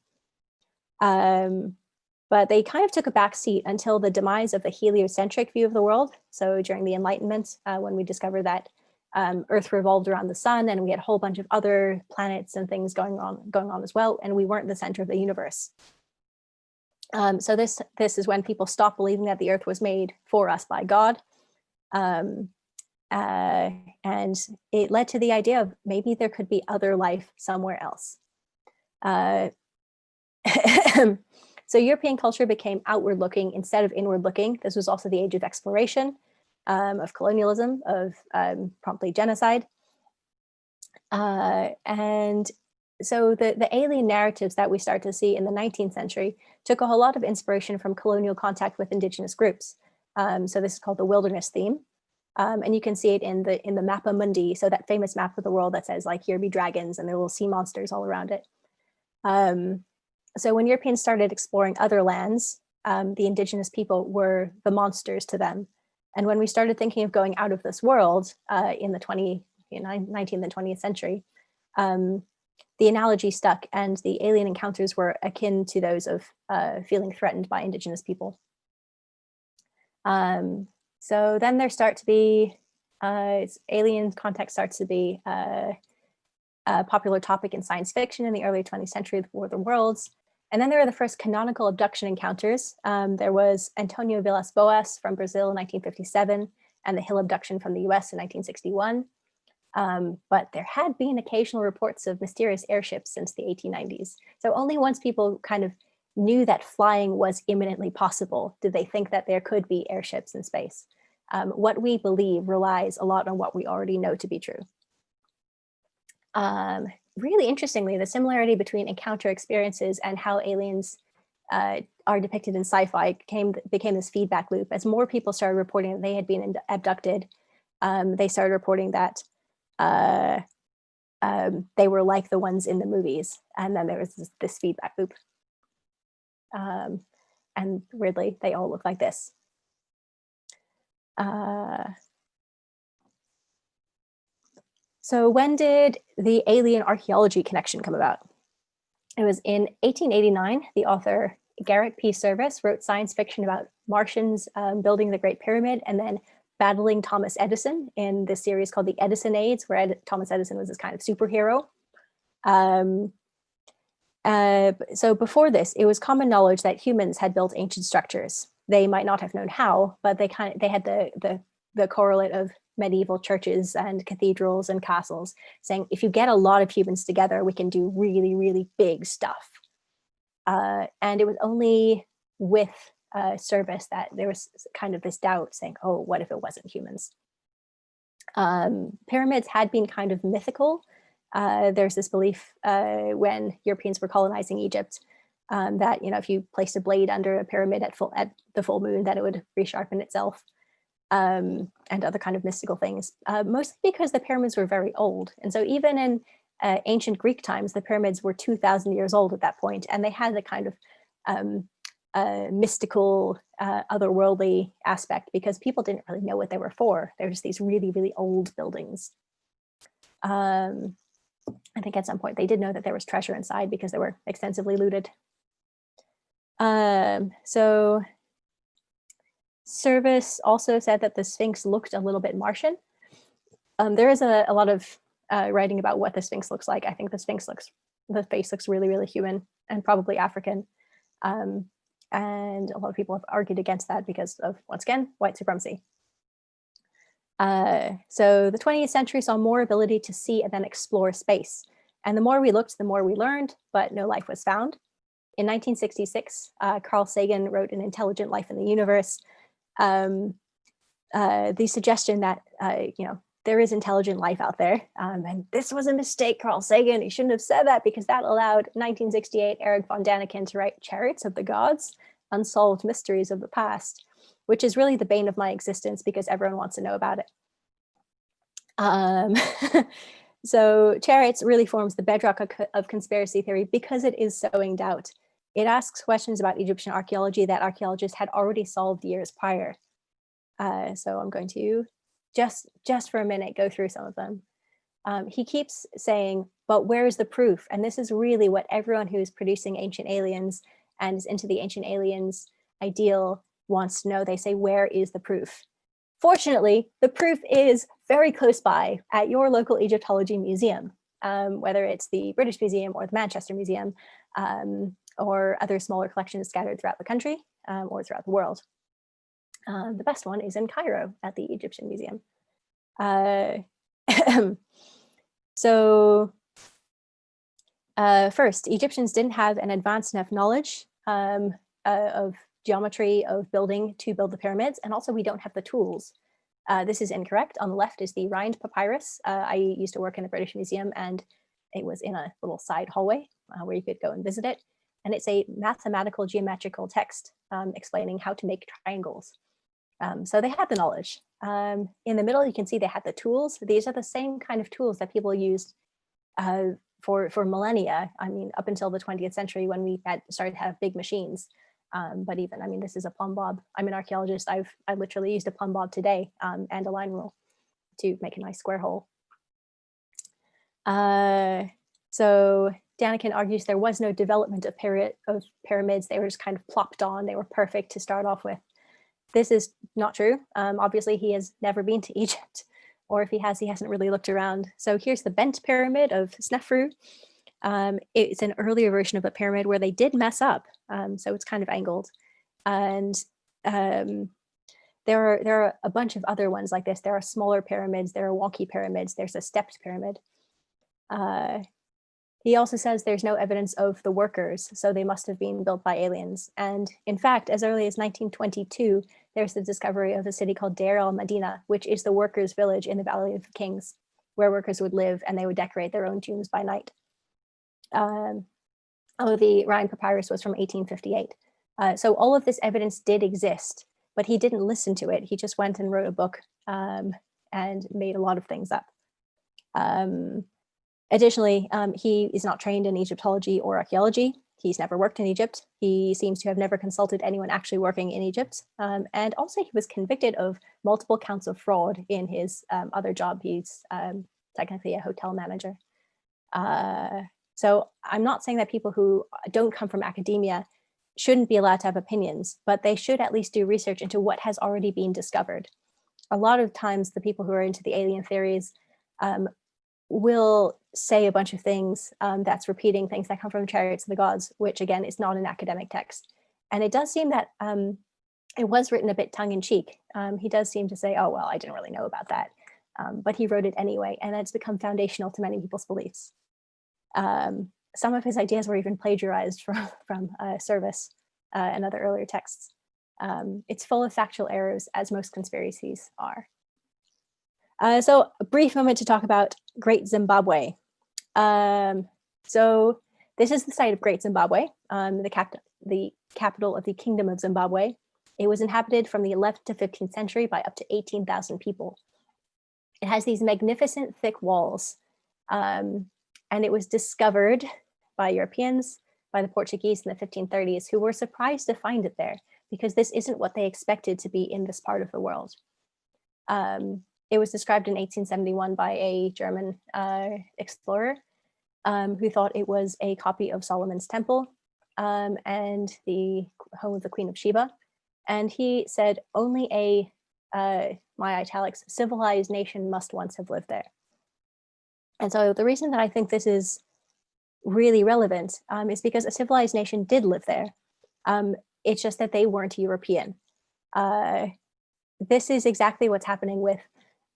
But they kind of took a back seat until the demise of the heliocentric view of the world. So during the Enlightenment, when we discovered that Earth revolved around the sun and we had a whole bunch of other planets and things going on as well, and we weren't the center of the universe. So this is when people stopped believing that the Earth was made for us by God. And it led to the idea of maybe there could be other life somewhere else. So European culture became outward looking instead of inward looking. This was also the age of exploration, of colonialism, of promptly genocide. And so the alien narratives that we start to see in the 19th century took a whole lot of inspiration from colonial contact with indigenous groups. So this is called the wilderness theme. And you can see it in the Mappa Mundi, so that famous map of the world that says like, here be dragons and there are little sea monsters all around it. So when Europeans started exploring other lands, the indigenous people were the monsters to them. And when we started thinking of going out of this world in the 19th and 20th century, the analogy stuck and the alien encounters were akin to those of feeling threatened by indigenous people. So then there start to be, alien context starts to be a popular topic in science fiction in the early 20th century, the War of the Worlds. And then there are the first canonical abduction encounters. There was Antonio Villas-Boas from Brazil in 1957 and the Hill abduction from the US in 1961. But there had been occasional reports of mysterious airships since the 1890s. So only once people kind of knew that flying was imminently possible did they think that there could be airships in space. What we believe relies a lot on what we already know to be true. Really interestingly, the similarity between encounter experiences and how aliens are depicted in sci-fi became this feedback loop. As more people started reporting that they had been abducted, they started reporting that they were like the ones in the movies. And then there was this feedback loop. And weirdly, they all look like this. So when did the alien archaeology connection come about? It was in 1889. The author Garrett P. Service wrote science fiction about Martians building the Great Pyramid and then battling Thomas Edison in this series called The Edisonades, where Thomas Edison was this kind of superhero. So before this, it was common knowledge that humans had built ancient structures. They might not have known how, but they had the correlate of medieval churches and cathedrals and castles saying, if you get a lot of humans together, we can do really, really big stuff. And it was only with Service that there was kind of this doubt saying, oh, what if it wasn't humans? Pyramids had been kind of mythical. There's this belief when Europeans were colonizing Egypt that, if you placed a blade under a pyramid at the full moon, that it would resharpen itself, and other kind of mystical things, mostly because the pyramids were very old. And so even in ancient Greek times, the pyramids were 2,000 years old at that point, and they had a kind of mystical, otherworldly aspect because people didn't really know what they were for. They were just these really, really old buildings. I think at some point they did know that there was treasure inside because they were extensively looted. So Service also said that the Sphinx looked a little bit Martian. There is a lot of writing about what the Sphinx looks like. I think the face looks really, really human and probably African. And a lot of people have argued against that because of, once again, white supremacy. So the 20th century saw more ability to see and then explore space. And the more we looked, the more we learned, but no life was found. In 1966, Carl Sagan wrote An Intelligent Life in the Universe. The suggestion that, there is intelligent life out there. And this was a mistake, Carl Sagan. He shouldn't have said that because that allowed 1968 Eric von Daniken to write Chariots of the Gods, Unsolved Mysteries of the Past, which is really the bane of my existence because everyone wants to know about it. So Chariots really forms the bedrock of conspiracy theory because it is sowing doubt. It asks questions about Egyptian archaeology that archaeologists had already solved years prior. So I'm going to just for a minute go through some of them. He keeps saying, but where is the proof? And this is really what everyone who is producing Ancient Aliens and is into the Ancient Aliens ideal wants to know. They say, where is the proof? Fortunately, the proof is very close by at your local Egyptology museum, whether it's the British Museum or the Manchester Museum, or other smaller collections scattered throughout the country or throughout the world. The best one is in Cairo at the Egyptian Museum. So first, Egyptians didn't have an advanced enough knowledge of geometry of building to build the pyramids, and also we don't have the tools. This is incorrect. On the left is the Rind papyrus. I used to work in a British museum, and it was in a little side hallway where you could go and visit it. And it's a mathematical geometrical text explaining how to make triangles. So they had the knowledge. In the middle, you can see they had the tools. These are the same kind of tools that people used for millennia. I mean, up until the 20th century when we had started to have big machines. But even, I mean, this is a plumb bob. I'm an archaeologist. I literally used a plumb bob today and a line rule to make a nice square hole. So Daniken argues there was no development of pyramids. They were just kind of plopped on. They were perfect to start off with. This is not true. Obviously, he has never been to Egypt, or if he has, he hasn't really looked around. So here's the bent pyramid of Snefru. It's an earlier version of a pyramid where they did mess up. So it's kind of angled. And there are a bunch of other ones like this. There are smaller pyramids, there are wonky pyramids, there's a stepped pyramid. He also says there's no evidence of the workers, so they must have been built by aliens. And in fact, as early as 1922, there's the discovery of a city called Deir el-Medina, which is the workers' village in the Valley of the Kings, where workers would live and they would decorate their own tombs by night. The Rhind papyrus was from 1858. So all of this evidence did exist, but he didn't listen to it. He just went and wrote a book and made a lot of things up. Additionally, he is not trained in Egyptology or archaeology. He's never worked in Egypt. He seems to have never consulted anyone actually working in Egypt. And also he was convicted of multiple counts of fraud in his other job. He's technically a hotel manager. So I'm not saying that people who don't come from academia shouldn't be allowed to have opinions, but they should at least do research into what has already been discovered. A lot of times the people who are into the alien theories will say a bunch of things that's repeating things that come from Chariots of the Gods, which again is not an academic text. And it does seem that it was written a bit tongue-in-cheek. He does seem to say, oh, well, I didn't really know about that. But he wrote it anyway, and it's become foundational to many people's beliefs. Some of his ideas were even plagiarized from Service and other earlier texts. It's full of factual errors, as most conspiracies are. So a brief moment to talk about Great Zimbabwe. So this is the site of Great Zimbabwe, the capital of the Kingdom of Zimbabwe. It was inhabited from the 11th to 15th century by up to 18,000 people. It has these magnificent thick walls, and it was discovered by Europeans, by the Portuguese in the 1530s, who were surprised to find it there, because this isn't what they expected to be in this part of the world. It was described in 1871 by a German explorer who thought it was a copy of Solomon's Temple and the home of the Queen of Sheba. And he said, only a, my italics, civilized nation must once have lived there. And so the reason that I think this is really relevant is because a civilized nation did live there. It's just that they weren't European. This is exactly what's happening with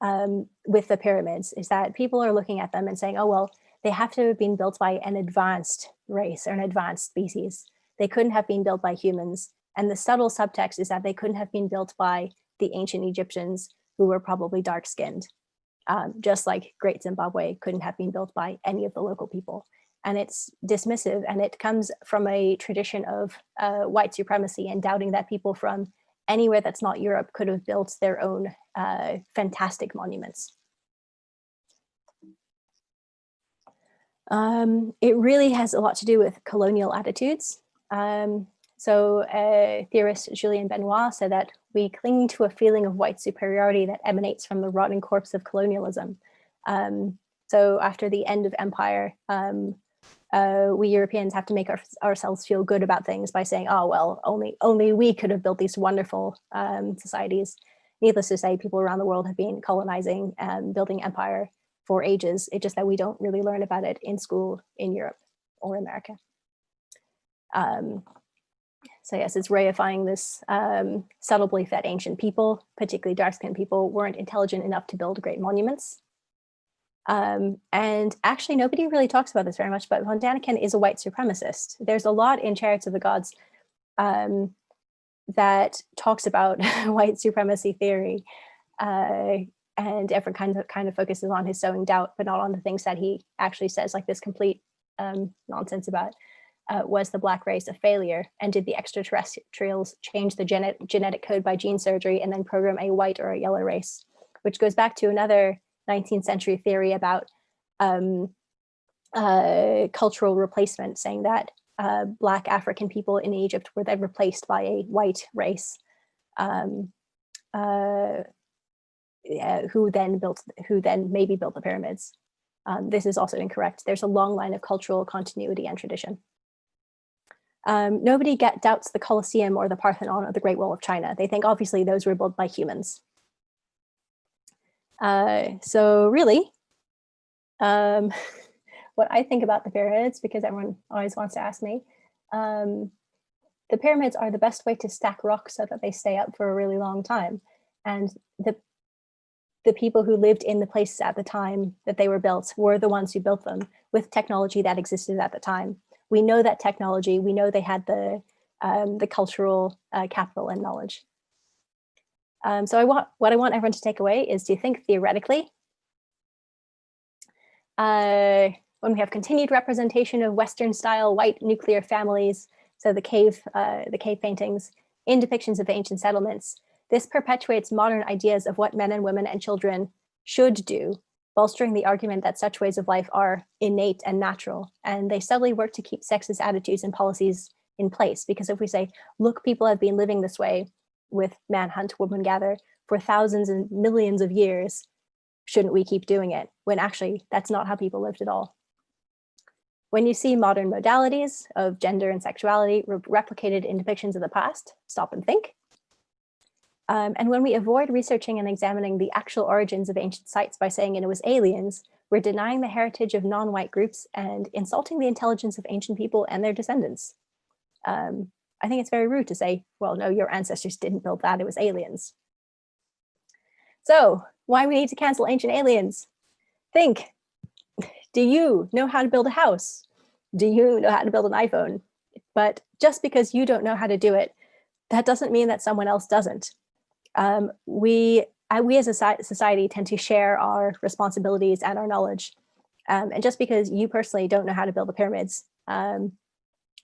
the pyramids, is that people are looking at them and saying, oh, well, they have to have been built by an advanced race or an advanced species. They couldn't have been built by humans. And the subtle subtext is that they couldn't have been built by the ancient Egyptians, who were probably dark-skinned, just like Great Zimbabwe couldn't have been built by any of the local people. And it's dismissive, and it comes from a tradition of white supremacy and doubting that people from anywhere that's not Europe could have built their own fantastic monuments. It really has a lot to do with colonial attitudes. So theorist Julien Benoit said that we cling to a feeling of white superiority that emanates from the rotting corpse of colonialism. So after the end of empire, we Europeans have to make ourselves feel good about things by saying, oh, well, only we could have built these wonderful societies. Needless to say, people around the world have been colonizing and building empire for ages. It's just that we don't really learn about it in school in Europe or America. So yes, it's reifying this subtle belief that ancient people, particularly dark-skinned people, weren't intelligent enough to build great monuments. And actually, nobody really talks about this very much, but von Daniken is a white supremacist. There's a lot in Chariots of the Gods that talks about white supremacy theory, and different kind of focuses on his sowing doubt, but not on the things that he actually says, like this complete nonsense about was the black race a failure, and did the extraterrestrials change the genetic code by gene surgery and then program a white or a yellow race, which goes back to another 19th century theory about cultural replacement, saying that Black African people in Egypt were then replaced by a white race, who then maybe built the pyramids. This is also incorrect. There's a long line of cultural continuity and tradition. Nobody doubts the Colosseum or the Parthenon or the Great Wall of China. They think obviously those were built by humans. So really, what I think about the pyramids, because everyone always wants to ask me, the pyramids are the best way to stack rocks so that they stay up for a really long time. And the people who lived in the places at the time that they were built were the ones who built them with technology that existed at the time. We know that technology, we know they had the cultural capital and knowledge. So what I want everyone to take away is to think theoretically. When we have continued representation of Western style white nuclear families, so the cave paintings in depictions of ancient settlements, this perpetuates modern ideas of what men and women and children should do, bolstering the argument that such ways of life are innate and natural, and they subtly work to keep sexist attitudes and policies in place. Because if we say, look, people have been living this way with man hunt, woman gather for thousands and millions of years, shouldn't we keep doing it? When actually, that's not how people lived at all. When you see modern modalities of gender and sexuality replicated in depictions of the past, stop and think. And when we avoid researching and examining the actual origins of ancient sites by saying it was aliens, we're denying the heritage of non-white groups and insulting the intelligence of ancient people and their descendants. I think it's very rude to say, well, no, your ancestors didn't build that, it was aliens. So why we need to cancel ancient aliens? Think, do you know how to build a house? Do you know how to build an iPhone? But just because you don't know how to do it that doesn't mean that someone else doesn't. We as a society tend to share our responsibilities and our knowledge. And just because you personally don't know how to build the pyramids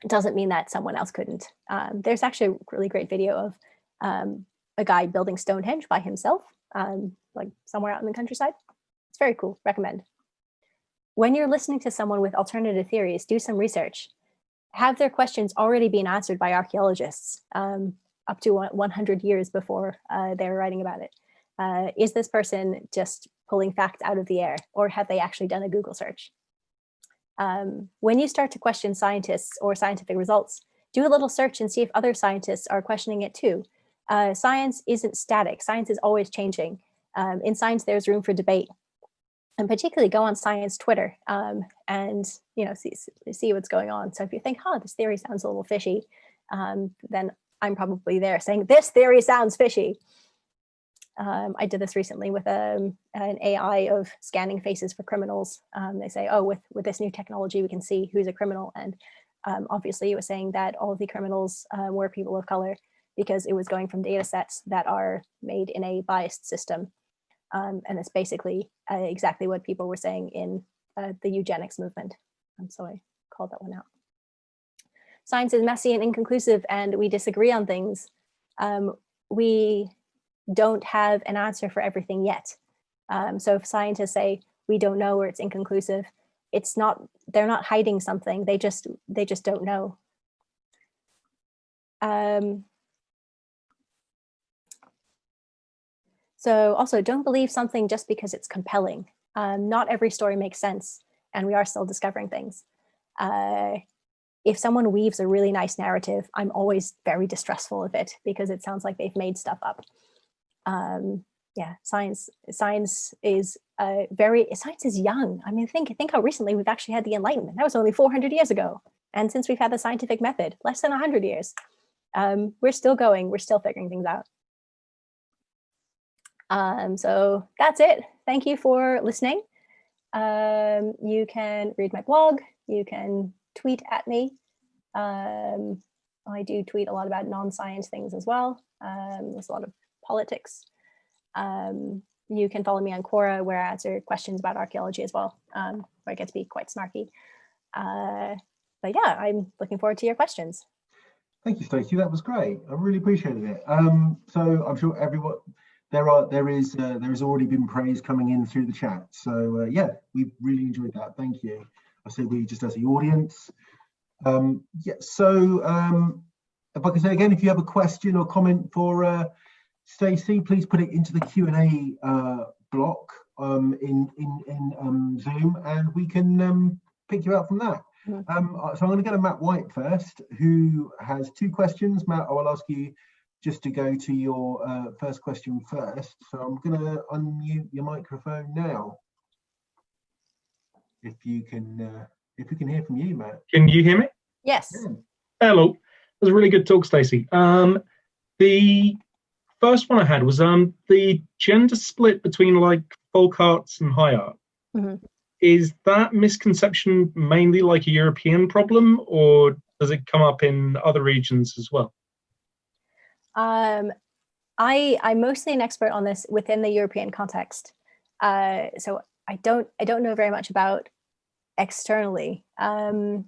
doesn't mean that someone else couldn't. There's actually a really great video of a guy building Stonehenge by himself, like somewhere out in the countryside. It's very cool, recommend. When you're listening to someone with alternative theories, do some research. Have their questions already been answered by archaeologists up to 100 years before they were writing about it? Is this person just pulling facts out of the air, or have they actually done a Google search? When you start to question scientists or scientific results, do a little search and see if other scientists are questioning it too. Science isn't static. Science is always changing. In science, there's room for debate. And particularly go on science Twitter and see what's going on. So if you think, this theory sounds a little fishy, then I'm probably there saying, this theory sounds fishy. I did this recently with an AI of scanning faces for criminals. They say, with this new technology, we can see who's a criminal. And obviously it was saying that all of the criminals were people of color because it was going from data sets that are made in a biased system. And it's basically exactly what people were saying in the eugenics movement. So I called that one out. Science is messy and inconclusive, and we disagree on things. We don't have an answer for everything yet. So if scientists say we don't know or it's inconclusive, they're not hiding something. They just don't know. So also, don't believe something just because it's compelling. Not every story makes sense, and we are still discovering things. If someone weaves a really nice narrative, I'm always very distrustful of it because it sounds like they've made stuff up. Science is young. I mean, think how recently we've actually had the Enlightenment. That was only 400 years ago. And since we've had the scientific method, less than 100 years. We're still going, we're still figuring things out. So that's it. Thank you for listening. You can read my blog. You can tweet at me. I do tweet a lot about non-science things as well. There's a lot of politics. You can follow me on Quora, where I answer questions about archaeology as well, where I get to be quite snarky. But yeah, I'm looking forward to your questions. Thank you, Stacey. That was great. I really appreciated it. So I'm sure everyone there is already been praise coming in through the chat. So yeah, we really enjoyed that. Thank you. I say we just as the audience. If I can say again, if you have a question or comment for Stacey, please put it into the Q&A block in Zoom, and we can pick you out from that. So I'm going to go to Matt White first, who has two questions. Matt, I will ask you just to go to your first question first. So I'm going to unmute your microphone now. If you can hear from you, Matt. Can you hear me? Yes. Yeah. Hello. That was a really good talk, Stacey. The first one I had was the gender split between like folk arts and high art. Is that misconception mainly like a European problem, or does it come up in other regions as well? I'm mostly an expert on this within the European context. So I don't know very much about externally. I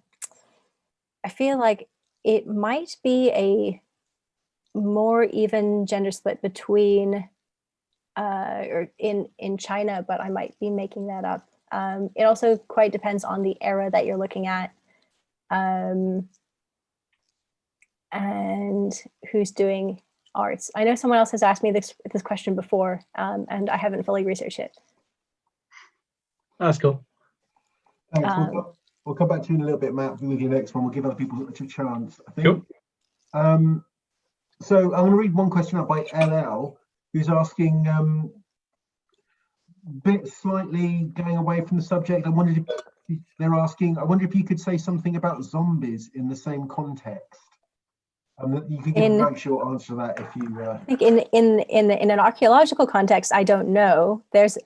feel like it might be a more even gender split between or in China, but I might be making that up. It also quite depends on the era that you're looking at, and who's doing arts. I know someone else has asked me this question before, and I haven't fully researched it. That's cool. Thanks. We'll come back to you in a little bit, Matt, with your next one. We'll give other people a chance, I think. Cool. So I'm going to read one question up by LL, who's asking, slightly going away from the subject. I wonder if you could say something about zombies in the same context. You can give a very short answer to that if you. I think in an archaeological context, I don't know. There's,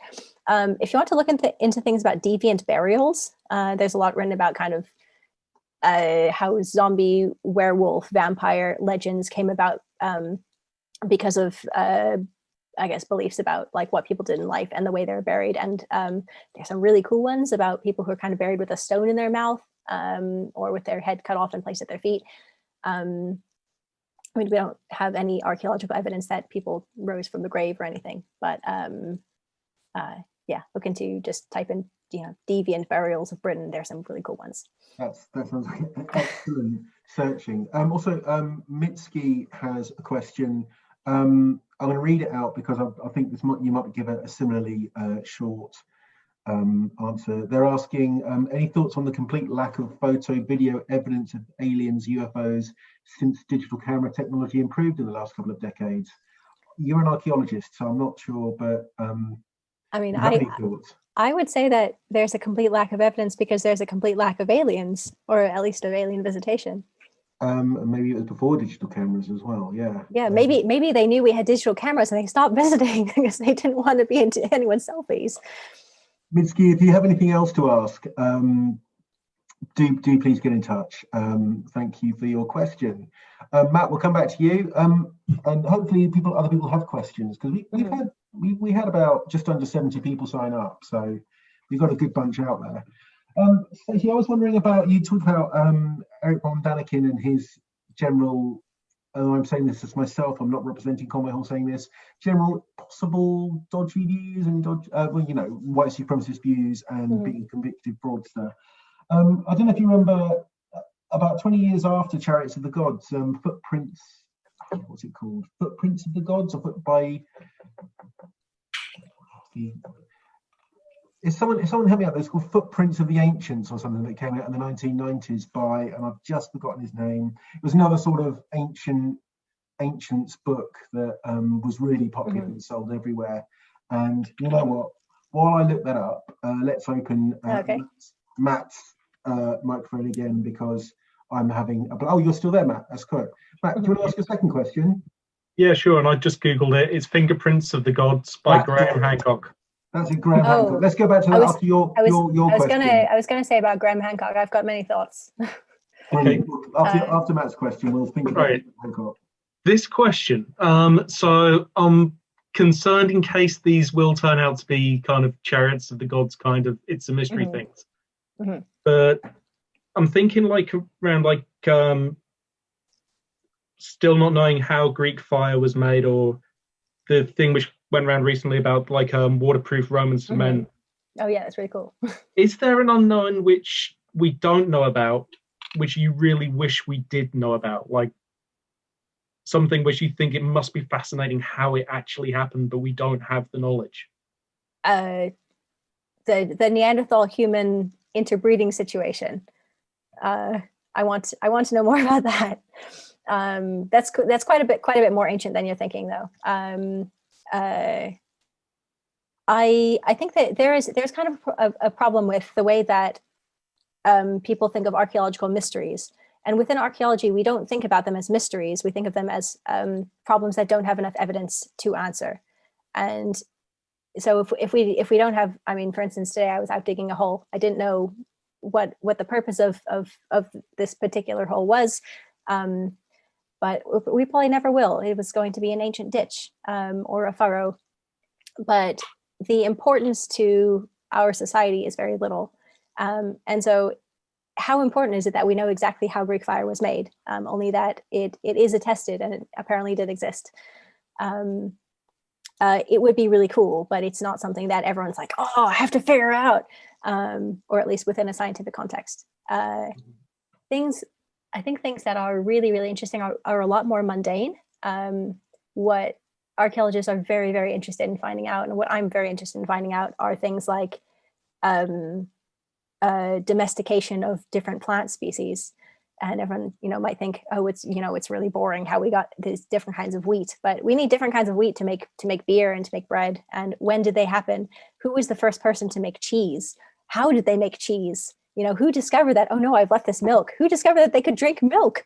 if you want to look into things about deviant burials, there's a lot written about kind of how zombie, werewolf, vampire legends came about because of I guess beliefs about like what people did in life and the way they're buried. And there's some really cool ones about people who are kind of buried with a stone in their mouth, or with their head cut off and placed at their feet. I mean, we don't have any archaeological evidence that people rose from the grave or anything, but yeah, look into, just type in, deviant burials of Britain. There's some really cool ones. That sounds like excellent searching. Also, Mitski has a question. I'm going to read it out because I think you might give a similarly short answer. They're asking, any thoughts on the complete lack of photo, video evidence of aliens, UFOs since digital camera technology improved in the last couple of decades? You're an archaeologist, so I'm not sure, but I mean, any thoughts? I would say that there's a complete lack of evidence because there's a complete lack of aliens, or at least of alien visitation. Maybe it was before digital cameras as well. Yeah, maybe they knew we had digital cameras and they stopped visiting because they didn't want to be into anyone's selfies. Mitski, if you have anything else to ask, do please get in touch. Thank you for your question. Matt, we'll come back to you, and hopefully other people have questions, because we had about just under 70 people sign up, so we've got a good bunch out there. Stacey, I was wondering about, you talked about Eric von Daniken and his general, I'm saying this as myself, I'm not representing Conway Hall saying this, general possible dodgy views and white supremacist views and being a convicted fraudster. I don't know if you remember, about 20 years after Chariots of the Gods, Footprints, what's it called? Footprints of the Gods, or If someone help me out, it's called Footprints of the Ancients or something, that came out in the 1990s by, and I've just forgotten his name. It was another sort of ancients book that was really popular and sold everywhere. And you know what? While I look that up, let's open Matt's microphone again, because I'm having oh, you're still there, Matt. That's correct. Matt, do you want to ask a second question? Yeah, sure. And I just Googled it. It's Fingerprints of the Gods by Graham Hancock. That's a Graham Hancock. Let's go back to that after your question. I was going to say about Graham Hancock, I've got many thoughts. Okay. After Matt's question, we'll think about Hancock. This question, so I'm concerned in case these will turn out to be kind of Chariots of the Gods, kind of it's a mystery things. But I'm thinking around still not knowing how Greek fire was made, or the thing which went around recently about waterproof Roman cement. Oh yeah, that's really cool. Is there an unknown which we don't know about, which you really wish we did know about? Like something which you think it must be fascinating how it actually happened, but we don't have the knowledge? The Neanderthal human interbreeding situation. I want to know more about that. That's quite a bit more ancient than you're thinking, though. I think that there's kind of a problem with the way that people think of archaeological mysteries. And within archaeology, we don't think about them as mysteries. We think of them as problems that don't have enough evidence to answer. And so if we don't have, I mean, for instance, today I was out digging a hole. I didn't know what the purpose of this particular hole was. But we probably never will. It was going to be an ancient ditch or a furrow. But the importance to our society is very little. And so how important is it that we know exactly how Greek fire was made? Only that it is attested and it apparently did exist. It would be really cool, but it's not something that everyone's like, oh, I have to figure out, or at least within a scientific context. I think things that are really, really interesting are a lot more mundane. What archaeologists are very, very interested in finding out, and what I'm very interested in finding out, are things like domestication of different plant species. And everyone, might think, oh, it's really boring how we got these different kinds of wheat, but we need different kinds of wheat to make beer and to make bread. And when did they happen? Who was the first person to make cheese? How did they make cheese? Who discovered that? Oh no, I've left this milk. Who discovered that they could drink milk?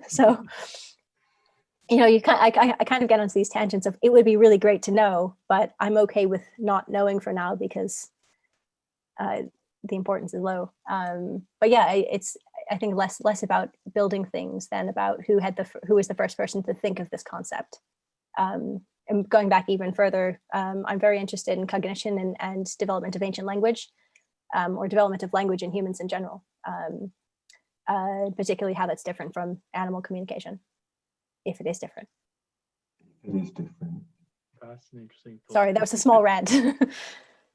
So, I kind of get onto these tangents of it would be really great to know, but I'm okay with not knowing for now because the importance is low. But yeah, I think less about building things than about who was the first person to think of this concept. And going back even further, I'm very interested in cognition and development of ancient language, or development of language in humans in general, particularly how that's different from animal communication, if it is different. It is different. That's an interesting thought. Sorry, that was a small rant.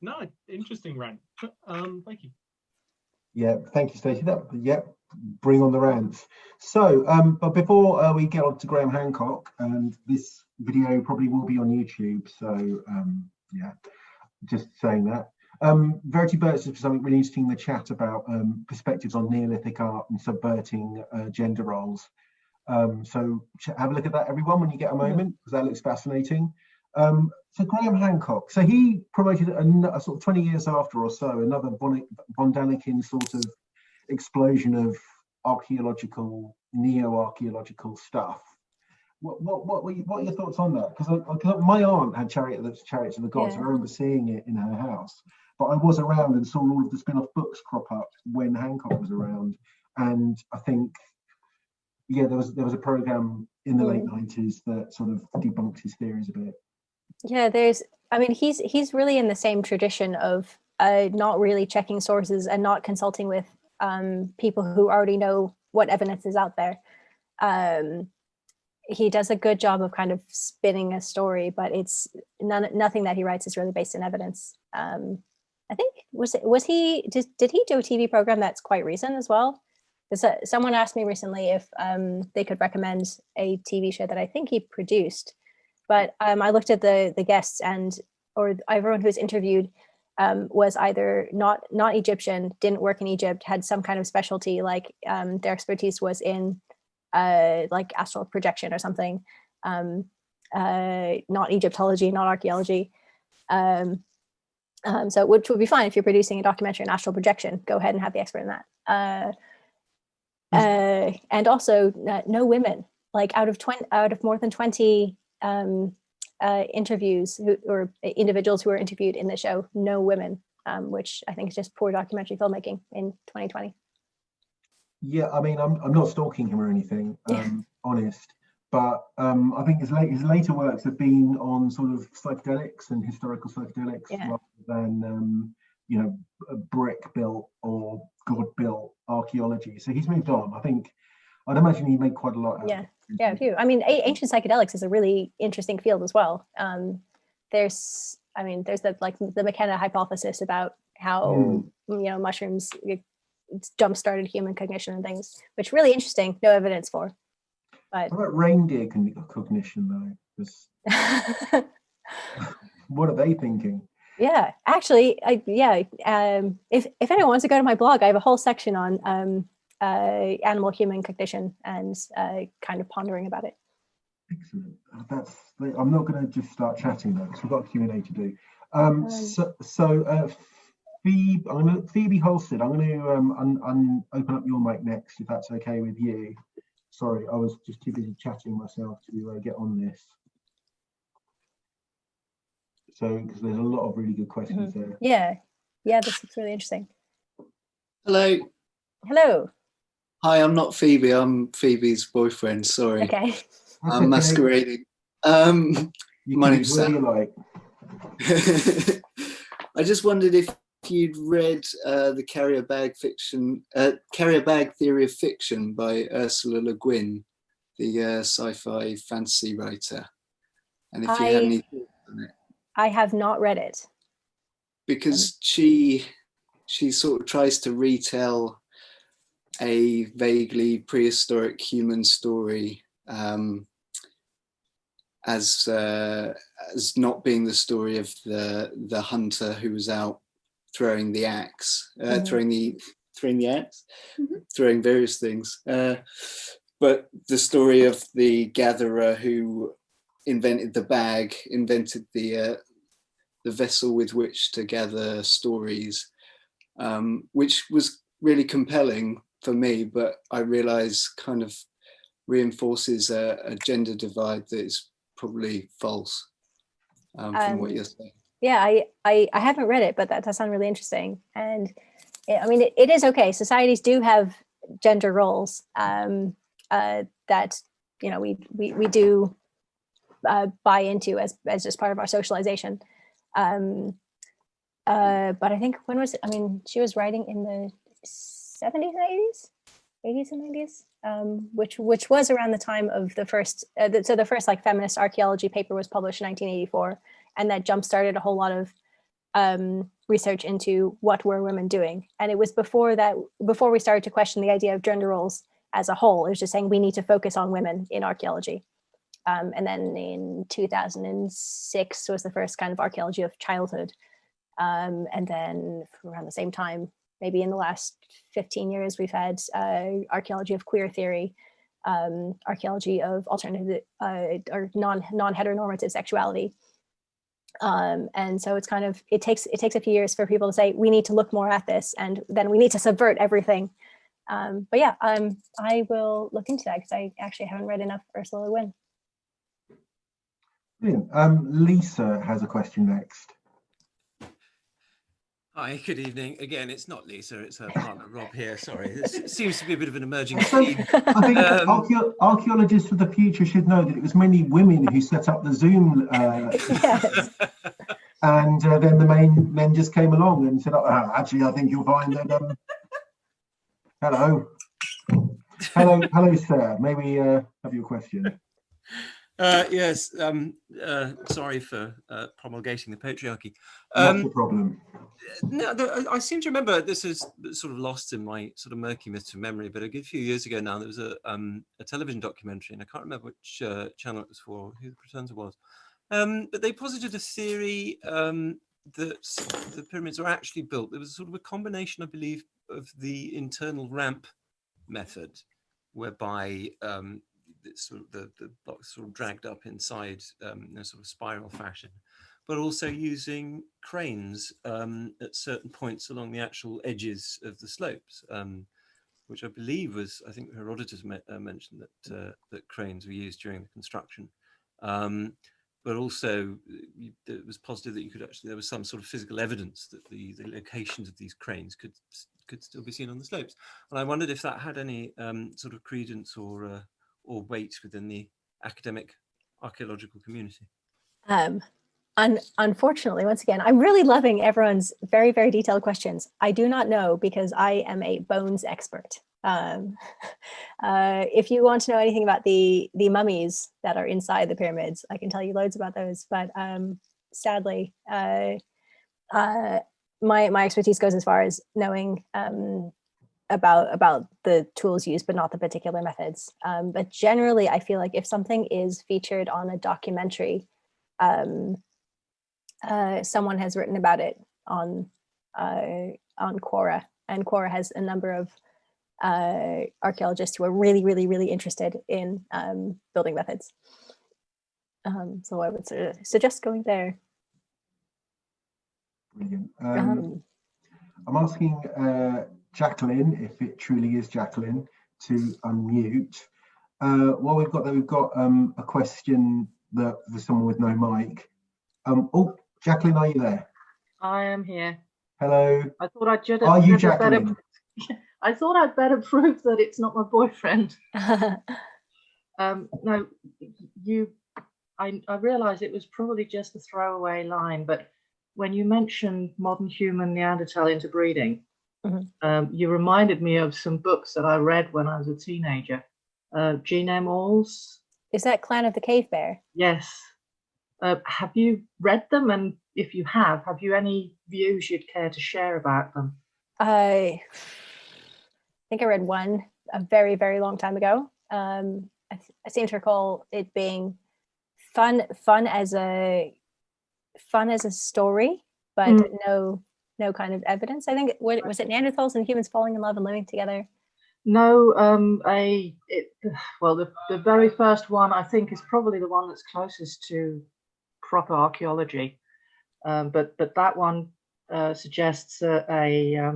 No, interesting rant. Thank you. Yeah, thank you, Stacey. Bring on the rants. So, but before we get on to Graham Hancock, and this video probably will be on YouTube. So, yeah, just saying that. Verity Burt's for something really interesting in the chat about perspectives on Neolithic art and subverting gender roles. So have a look at that, everyone, when you get a moment, because that looks fascinating. So Graham Hancock, so he promoted a sort of 20 years after or so, another von Daniken sort of explosion of archaeological, neo-archaeological stuff. What are your thoughts on that? Because my aunt had Chariots of the Gods. Yeah. I remember seeing it in her house, but I was around and saw all of the spin-off books crop up when Hancock was around, and I think, yeah, there was a program in the late 90s that sort of debunked his theories a bit. Yeah, he's really in the same tradition of not really checking sources and not consulting with people who already know what evidence is out there. He does a good job of kind of spinning a story, but it's nothing that he writes is really based in evidence. I think did he do a TV program that's quite recent as well? Someone asked me recently if they could recommend a TV show that I think he produced, but I looked at the guests, or everyone who was interviewed was either not Egyptian, didn't work in Egypt, had some kind of specialty, like their expertise was in like astral projection or something, not Egyptology, not archaeology. So which would be fine if you're producing a documentary on astral projection. Go ahead and have the expert in that. And also no women, like out of more than 20 interviews or individuals who were interviewed in the show, no women, which I think is just poor documentary filmmaking in 2020. Yeah, I mean, I'm not stalking him or anything, honest, but I think his later works have been on sort of psychedelics and historical psychedelics rather than brick-built or God-built archaeology. So he's moved on. I'd imagine he made quite a lot out of it. Yeah, a few. I mean, ancient psychedelics is a really interesting field as well. There's the McKenna hypothesis about how mushrooms jump-started human cognition and things, which really interesting. No evidence for. But what about reindeer cognition though? What are they thinking? Yeah, actually, if anyone wants to go to my blog, I have a whole section on animal human cognition and kind of pondering about it. Excellent. I'm not going to just start chatting though, because we've got a Q&A to do. Phoebe Holstead, I'm going to open up your mic next, if that's okay with you. Sorry, I was just too busy chatting myself to get on this. So, because there's a lot of really good questions there. Yeah, this is really interesting. Hello. Hi, I'm not Phoebe. I'm Phoebe's boyfriend. Sorry. Okay. I'm masquerading. My name's Sam. I just wondered if you'd read the carrier bag theory of fiction by Ursula Le Guin, the sci-fi fantasy writer, and if you had any thoughts on it. I have not read it. Because she sort of tries to retell a vaguely prehistoric human story as not being the story of the hunter who was out throwing the axe, throwing various things, but the story of the gatherer who invented the bag, invented the vessel with which to gather stories, which was really compelling for me, but I realize kind of reinforces a gender divide that is probably false from what you're saying. Yeah, I haven't read it, but that does sound really interesting. And it is okay. Societies do have gender roles that we do buy into as just part of our socialization. But I think when was it? I mean, she was writing in the 70s and 80s and 90s, which was around the time of the first. So the first like feminist archaeology paper was published in 1984, and that jump started a whole lot of research into what were women doing. And it was before we started to question the idea of gender roles as a whole. It was just saying we need to focus on women in archaeology. And then in 2006 was the first kind of archaeology of childhood. And then around the same time, maybe in the last 15 years, we've had archaeology of queer theory, archaeology of alternative or non-heteronormative sexuality. And so it's kind of, it takes a few years for people to say, we need to look more at this, and then we need to subvert everything. But yeah, I will look into that because I actually haven't read enough Ursula Le Guin. Brilliant. Lisa has a question next. Hi, good evening. Again, it's not Lisa, it's her partner Rob here. Sorry, this seems to be a bit of an emerging theme. I think archaeologists of the future should know that it was mainly women who set up the Zoom. Yes. And then the men just came along and said, oh, actually, I think you'll find that. Hello, sir. May we have your question? Yes, sorry for promulgating the patriarchy. Not a problem. No, I seem to remember, this is sort of lost in my sort of murky mist of memory, but a good few years ago now, there was a television documentary, and I can't remember which channel it was for, who the presenter was, but they posited a theory that the pyramids were actually built. There was sort of a combination, I believe, of the internal ramp method, whereby the blocks sort of dragged up inside in a sort of spiral fashion, but also using cranes at certain points along the actual edges of the slopes, which I believe was, I think Herodotus mentioned that cranes were used during the construction. But also it was positive that you could actually, there was some sort of physical evidence that the locations of these cranes could still be seen on the slopes. And I wondered if that had any sort of credence or weight within the academic archaeological community. Unfortunately, once again, I'm really loving everyone's very, very detailed questions. I do not know because I am a bones expert. If you want to know anything about the mummies that are inside the pyramids, I can tell you loads about those. But sadly, my expertise goes as far as knowing about the tools used, but not the particular methods. But generally, I feel like if something is featured on a documentary, someone has written about it on Quora, and Quora has a number of archaeologists who are really, really, really interested in building methods. So I would suggest going there. Brilliant. I'm asking Jacqueline, if it truly is Jacqueline, to unmute. While we've got a question that for someone with no mic. Oh, Jacqueline, are you there? I am here. Hello. I thought I'd just. Are you Jacqueline? I thought I'd better prove that it's not my boyfriend. No, I realised it was probably just a throwaway line, but when you mentioned modern human Neanderthal interbreeding, you reminded me of some books that I read when I was a teenager. Jean M. All's. Is that Clan of the Cave Bear? Yes. Have you read them? And if you have you any views you'd care to share about them? I think I read one a very, very long time ago. I seem to recall it being fun as a story, but no kind of evidence. I think was it Neanderthals and humans falling in love and living together? No, well, the very first one I think is probably the one that's closest to proper archaeology, but that one suggests a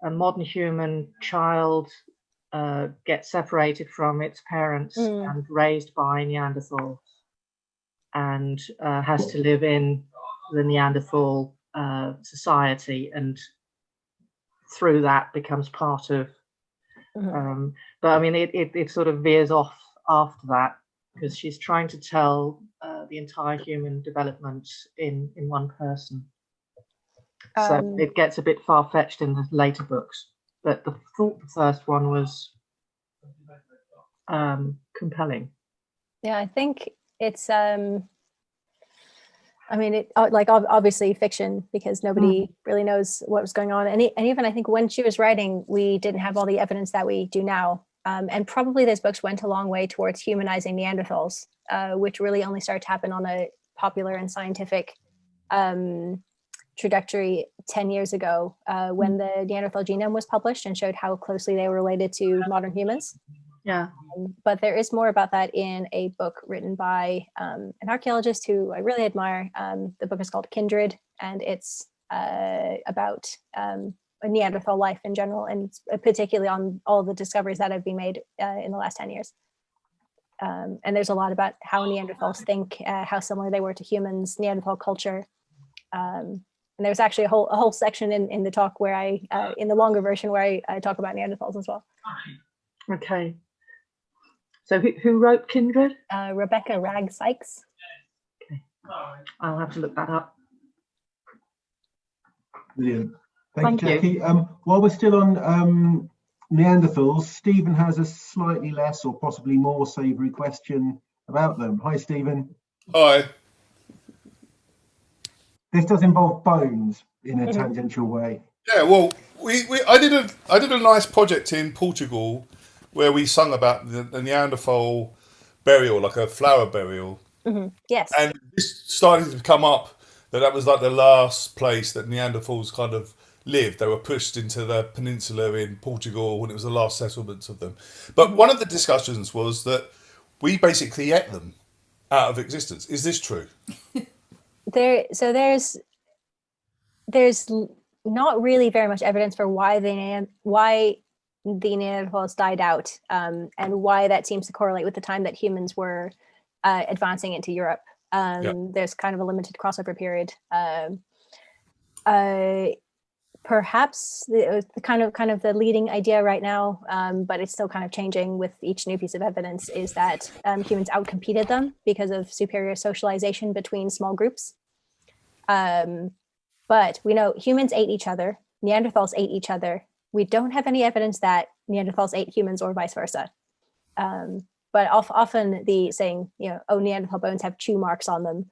modern human child gets separated from its parents and raised by Neanderthals, and has to live in the Neanderthal society, and through that becomes part of But I mean, it sort of veers off after that, because she's trying to tell the entire human development in one person. So it gets a bit far-fetched in the later books. But the first one was compelling. Yeah, I think it's I mean, it like obviously fiction, because nobody really knows what was going on. And even I think when she was writing, we didn't have all the evidence that we do now. And probably those books went a long way towards humanizing Neanderthals, which really only started to happen on a popular and scientific trajectory 10 years ago, when the Neanderthal genome was published and showed how closely they were related to modern humans. Yeah. But there is more about that in a book written by an archaeologist who I really admire. The book is called Kindred, and it's about a Neanderthal life in general, and particularly on all the discoveries that have been made in the last 10 years. And there's a lot about how Neanderthals think, how similar they were to humans, Neanderthal culture. And there's actually a whole section in the talk where in the longer version, where I talk about Neanderthals as well. Okay. So who wrote Kindred? Rebecca Ragg Sykes. Okay. I'll have to look that up. Brilliant. Thank you, Jackie. While we're still on Neanderthals, Stephen has a slightly less or possibly more savoury question about them. Hi, Stephen. Hi. This does involve bones in a tangential way. Yeah, well, I did a nice project in Portugal where we sung about the Neanderthal burial, like a flower burial. Yes. And this started to come up that was like the last place that Neanderthals kind of lived. They were pushed into the peninsula in Portugal when it was the last settlements of them. But one of the discussions was that we basically ate them out of existence. Is this true? There's not really very much evidence for why the Neanderthals died out, and why that seems to correlate with the time that humans were advancing into Europe. There's kind of a limited crossover period. Perhaps the kind of the leading idea right now, but it's still kind of changing with each new piece of evidence, is that humans outcompeted them because of superior socialization between small groups. But we know humans ate each other, Neanderthals ate each other. We don't have any evidence that Neanderthals ate humans or vice versa. But often the saying, oh, Neanderthal bones have chew marks on them,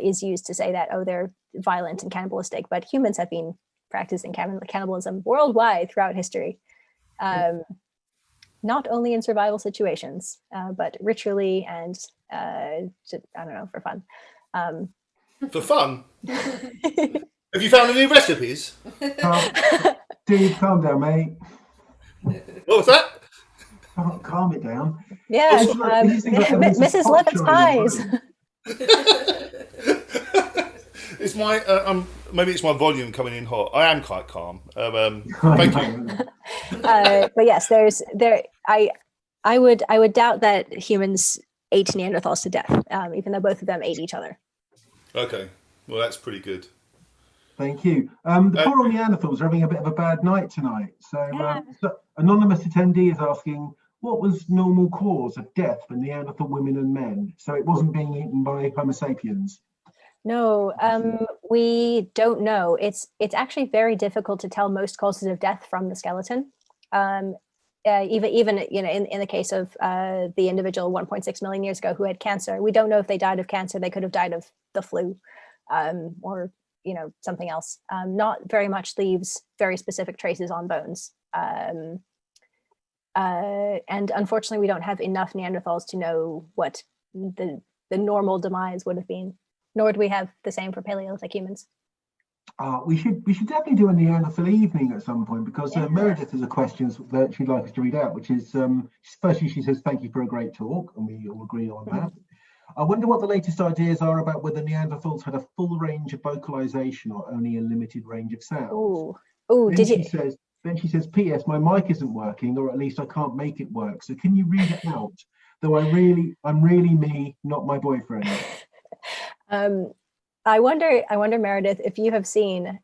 is used to say that, oh, they're violent and cannibalistic. But humans have been practicing cannibalism worldwide throughout history, not only in survival situations, but ritually and I don't know, for fun. For fun? Have you found any recipes? Dude, calm down, mate. What was that? Calm it down. Yeah, Mrs. Levitt's pies. It's my maybe it's my volume coming in hot. I am quite calm. Thank you. But yes, I would doubt that humans ate Neanderthals to death, even though both of them ate each other. Okay, well that's pretty good. Thank you. The poor Neanderthals are having a bit of a bad night tonight. So, anonymous attendee is asking, what was normal cause of death for Neanderthal women and men? So it wasn't being eaten by Homo sapiens. No, we don't know. It's actually very difficult to tell most causes of death from the skeleton. Even in the case of the individual 1.6 million years ago who had cancer, we don't know if they died of cancer. They could have died of the flu, or something else. Not very much leaves very specific traces on bones. And unfortunately, we don't have enough Neanderthals to know what the normal demise would have been. Nor do we have the same for Paleolithic humans. We should definitely do a Neanderthal evening at some point, because Meredith has a question that she'd like us to read out, which is, firstly, she says, thank you for a great talk, and we all agree on that. I wonder what the latest ideas are about whether Neanderthals had a full range of vocalization or only a limited range of sounds. Then she says, P.S. my mic isn't working, or at least I can't make it work. So can you read it out? Though I'm really me, not my boyfriend. I wonder, Meredith, if you have seen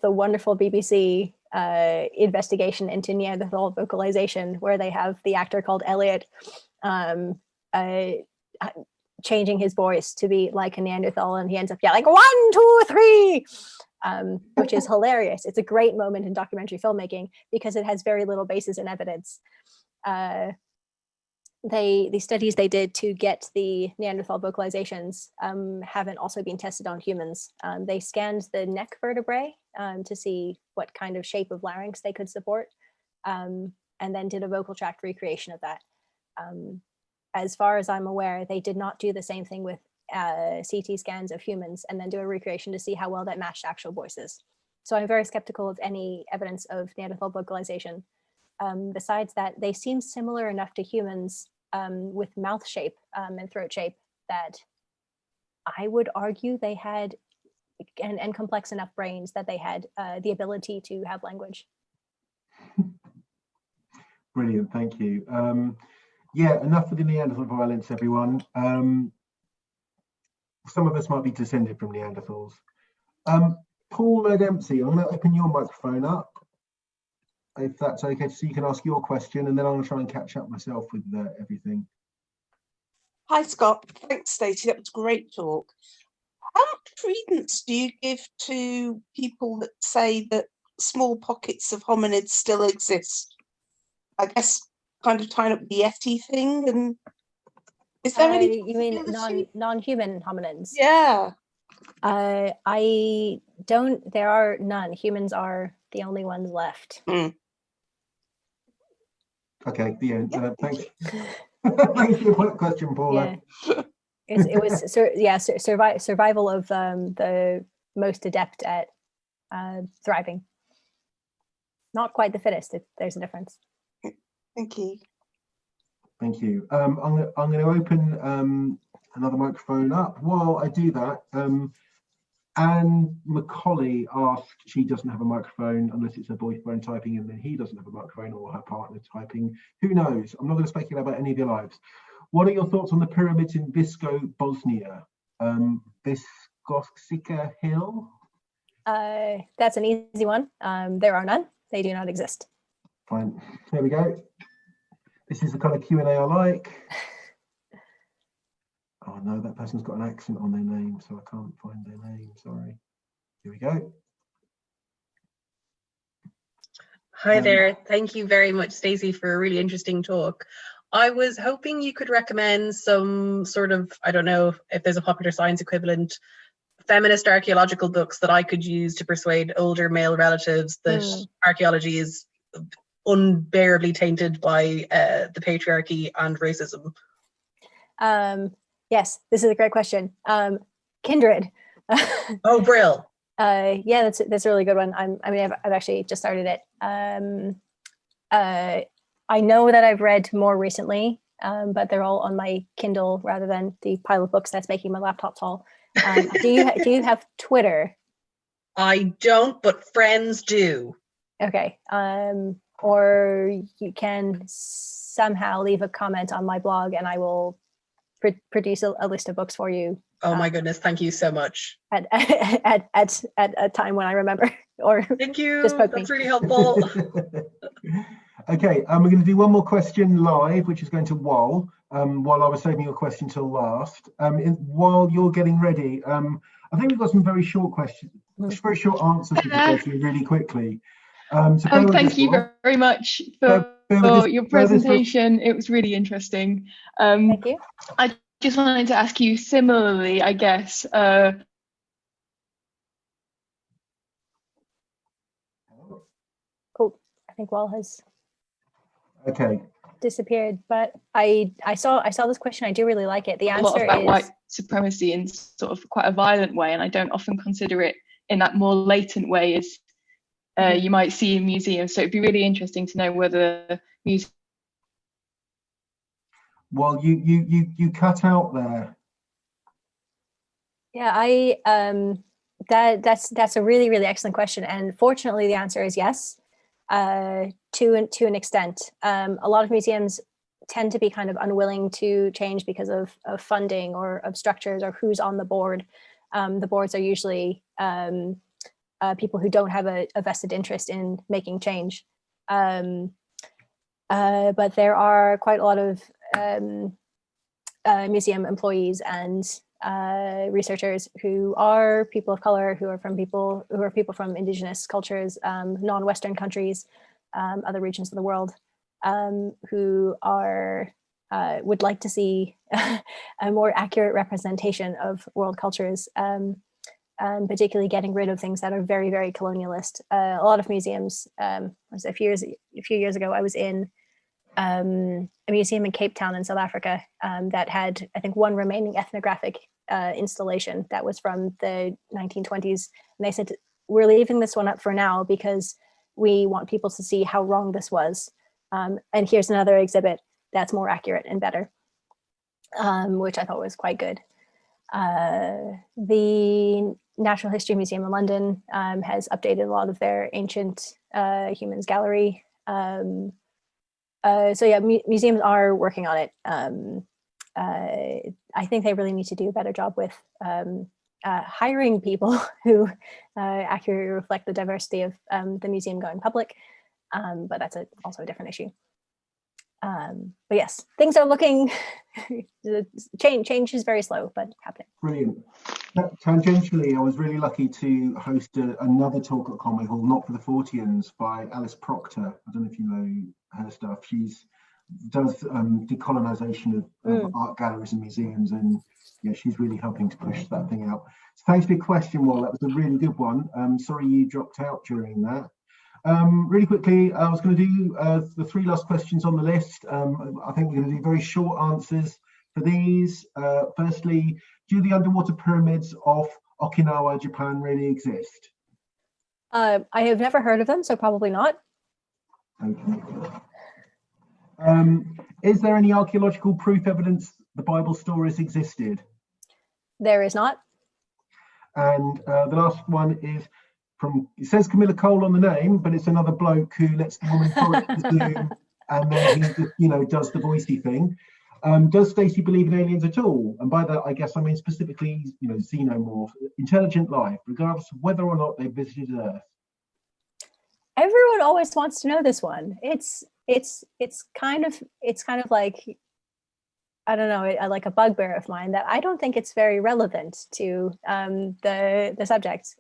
the wonderful BBC investigation into Neanderthal vocalization, where they have the actor called Elliot changing his voice to be like a Neanderthal, and he ends up yelling 1, 2, 3, which is hilarious. It's a great moment in documentary filmmaking because it has very little basis in evidence. The studies they did to get the Neanderthal vocalizations haven't also been tested on humans. They scanned the neck vertebrae to see what kind of shape of larynx they could support, and then did a vocal tract recreation of that. As far as I'm aware, they did not do the same thing with CT scans of humans and then do a recreation to see how well that matched actual voices. So I'm very skeptical of any evidence of Neanderthal vocalization. Besides that, they seem similar enough to humans with mouth shape and throat shape that I would argue they had, and complex enough brains that they had the ability to have language. Brilliant, thank you. Yeah, enough with the Neanderthal violence, everyone. Some of us might be descended from Neanderthals. Paul Dempsey, I'm going to open your microphone up, if that's okay, so you can ask your question, and then I'm going to try and catch up myself with everything. Hi, Scott. Thanks, Stacey. That was a great talk. How much credence do you give to people that say that small pockets of hominids still exist? I guess kind of tying up the Yeti thing, and is there any? You mean non-human hominids? Yeah. I don't. There are none. Humans are the only ones left. Mm. Okay. The end. Thanks. Thanks for your question, Paula. Yeah. It was survival of the most adept at thriving. Not quite the fittest. There's a difference. Thank you. Thank you. I'm going to open another microphone up. While I do that, Anne Macaulay asked, she doesn't have a microphone unless it's her boyfriend typing, and then he doesn't have a microphone, or her partner typing. Who knows? I'm not going to speculate about any of your lives. What are your thoughts on the pyramids in Visco, Bosnia? Viscosica Hill? That's an easy one. There are none. They do not exist. Fine. There we go. This is the kind of Q&A I like. Oh no, that person's got an accent on their name, so I can't find their name, sorry. Here we go. Hi there. Thank you very much, Stacey, for a really interesting talk. I was hoping you could recommend some sort of, I don't know if there's a popular science equivalent, feminist archaeological books that I could use to persuade older male relatives that archaeology is unbearably tainted by the patriarchy and racism. Yes, this is a great question. Kindred. Oh, brill. Yeah, that's a really good one. I've actually just started it. I know that I've read more recently, but they're all on my Kindle rather than the pile of books that's making my laptop tall. Do you have Twitter? I don't, but friends do. Okay. Or you can somehow leave a comment on my blog, and I will produce a list of books for you. Oh my goodness! Thank you so much. At a time when I remember, or thank you. Just poke That's me. really helpful. Okay, we're going to do one more question live, which is going to Wal. While I was saving your question till last. While you're getting ready, I think we've got some very short questions, very short answers to go through really quickly. Thank you very much for your presentation. It was really interesting. Thank you. I just wanted to ask you similarly, I guess. Cool. I think Wal has disappeared, but I saw this question. I do really like it. The answer a lot about is white supremacy in sort of quite a violent way, and I don't often consider it in that more latent way as you might see in museums. So it'd be really interesting to know whether museums. Well, you cut out there. Yeah, that's a really, really excellent question, and fortunately the answer is yes, to an extent. A lot of museums tend to be kind of unwilling to change because of funding or of structures or who's on the board. The boards are usually people who don't have a vested interest in making change. But there are quite a lot of museum employees and researchers who are people of color, who are people from indigenous cultures, non-Western countries, other regions of the world, who are would like to see a more accurate representation of world cultures, and particularly getting rid of things that are very, very colonialist. A lot of museums, a few years ago, I was in a museum in Cape Town in South Africa that had, I think, one remaining ethnographic installation that was from the 1920s. And they said, we're leaving this one up for now because we want people to see how wrong this was. And here's another exhibit that's more accurate and better, which I thought was quite good. The Natural History Museum in London has updated a lot of their ancient humans gallery. So yeah, museums are working on it. I think they really need to do a better job with hiring people who accurately reflect the diversity of the museum going public. But that's also a different issue. But yes, things are looking, change is very slow, but happening. Brilliant. Tangentially, I was really lucky to host another talk at Conway Hall, not for the Forteans, by Alice Proctor. I don't know if you know her stuff. She's does decolonization of art galleries and museums, and yeah, she's really helping to push that thing out. So thanks for your question, Wal. That was a really good one. Sorry you dropped out during that. Really quickly, I was going to do the 3 last questions on the list. I think we're going to do very short answers for these. Firstly, do the underwater pyramids of Okinawa, Japan really exist? I have never heard of them, so probably not. Okay. Is there any archaeological proof evidence the Bible stories existed? There is not. And the last one is from, it says Camilla Cole on the name, but it's another bloke who lets the woman forest the Zoom, and then he just, does the voicey thing. Does Stacy believe in aliens at all? And by that, I guess I mean specifically, xenomorph, intelligent life, regardless of whether or not they visited Earth. Everyone always wants to know this one. It's kind of like, I don't know, like a bugbear of mine that I don't think it's very relevant to the subject.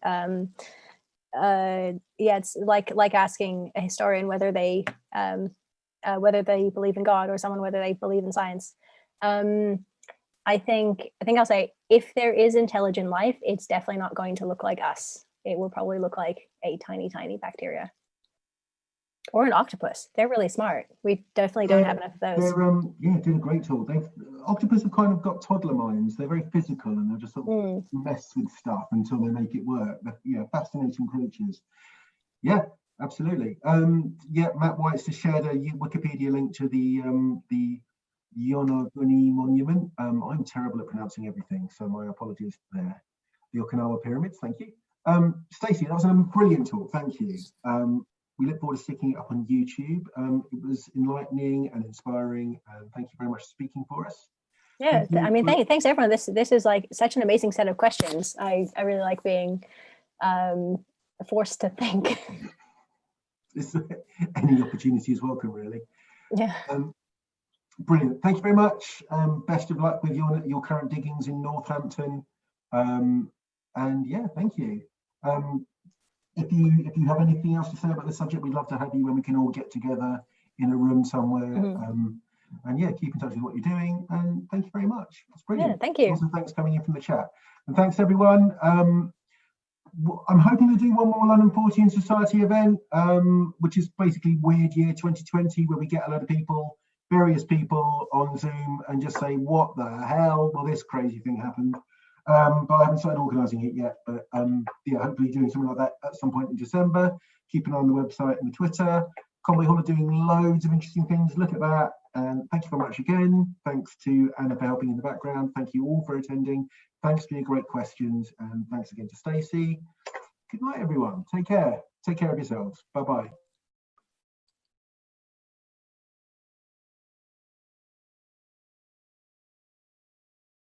Yeah, it's like asking a historian whether they believe in God, or someone whether they believe in science. I think I'll say, if there is intelligent life, it's definitely not going to look like us. It will probably look like a tiny bacteria. Or an octopus. They're really smart. We definitely don't have enough of those. Yeah, did a great talk. Octopus have kind of got toddler minds. They're very physical, and they'll just sort of mess with stuff until they make it work. They're, fascinating creatures. Yeah, absolutely. Yeah, Matt White's just shared a Wikipedia link to the Yonaguni Monument. I'm terrible at pronouncing everything, so my apologies there. The Okinawa Pyramids, thank you. Stacey, that was a brilliant talk. Thank you. We look forward to sticking it up on YouTube. It was enlightening and inspiring, and thank you very much for speaking for us. Yeah, I mean, thanks everyone. This is like such an amazing set of questions. I really like being forced to think. Any opportunity is welcome, really. Yeah. Brilliant. Thank you very much. Best of luck with your current diggings in Northampton. And yeah, thank you. If you have anything else to say about the subject, we'd love to have you when we can all get together in a room somewhere. And yeah, keep in touch with what you're doing. And thank you very much. That's brilliant. Yeah, thank you. Also, thanks coming in from the chat. And thanks everyone. I'm hoping to do one more London Fortean Society event, which is basically Weird Year 2020, where we get a lot of people, various people on Zoom, and just say, what the hell? Well, this crazy thing happened. But I haven't started organising it yet. But yeah, hopefully doing something like that at some point in December. Keep an eye on the website and the Twitter. Conway Hall are doing loads of interesting things. Look at that. And thank you very much again. Thanks to Anna for helping in the background. Thank you all for attending. Thanks for your great questions. And thanks again to Stacey. Good night, everyone. Take care. Take care of yourselves. Bye-bye.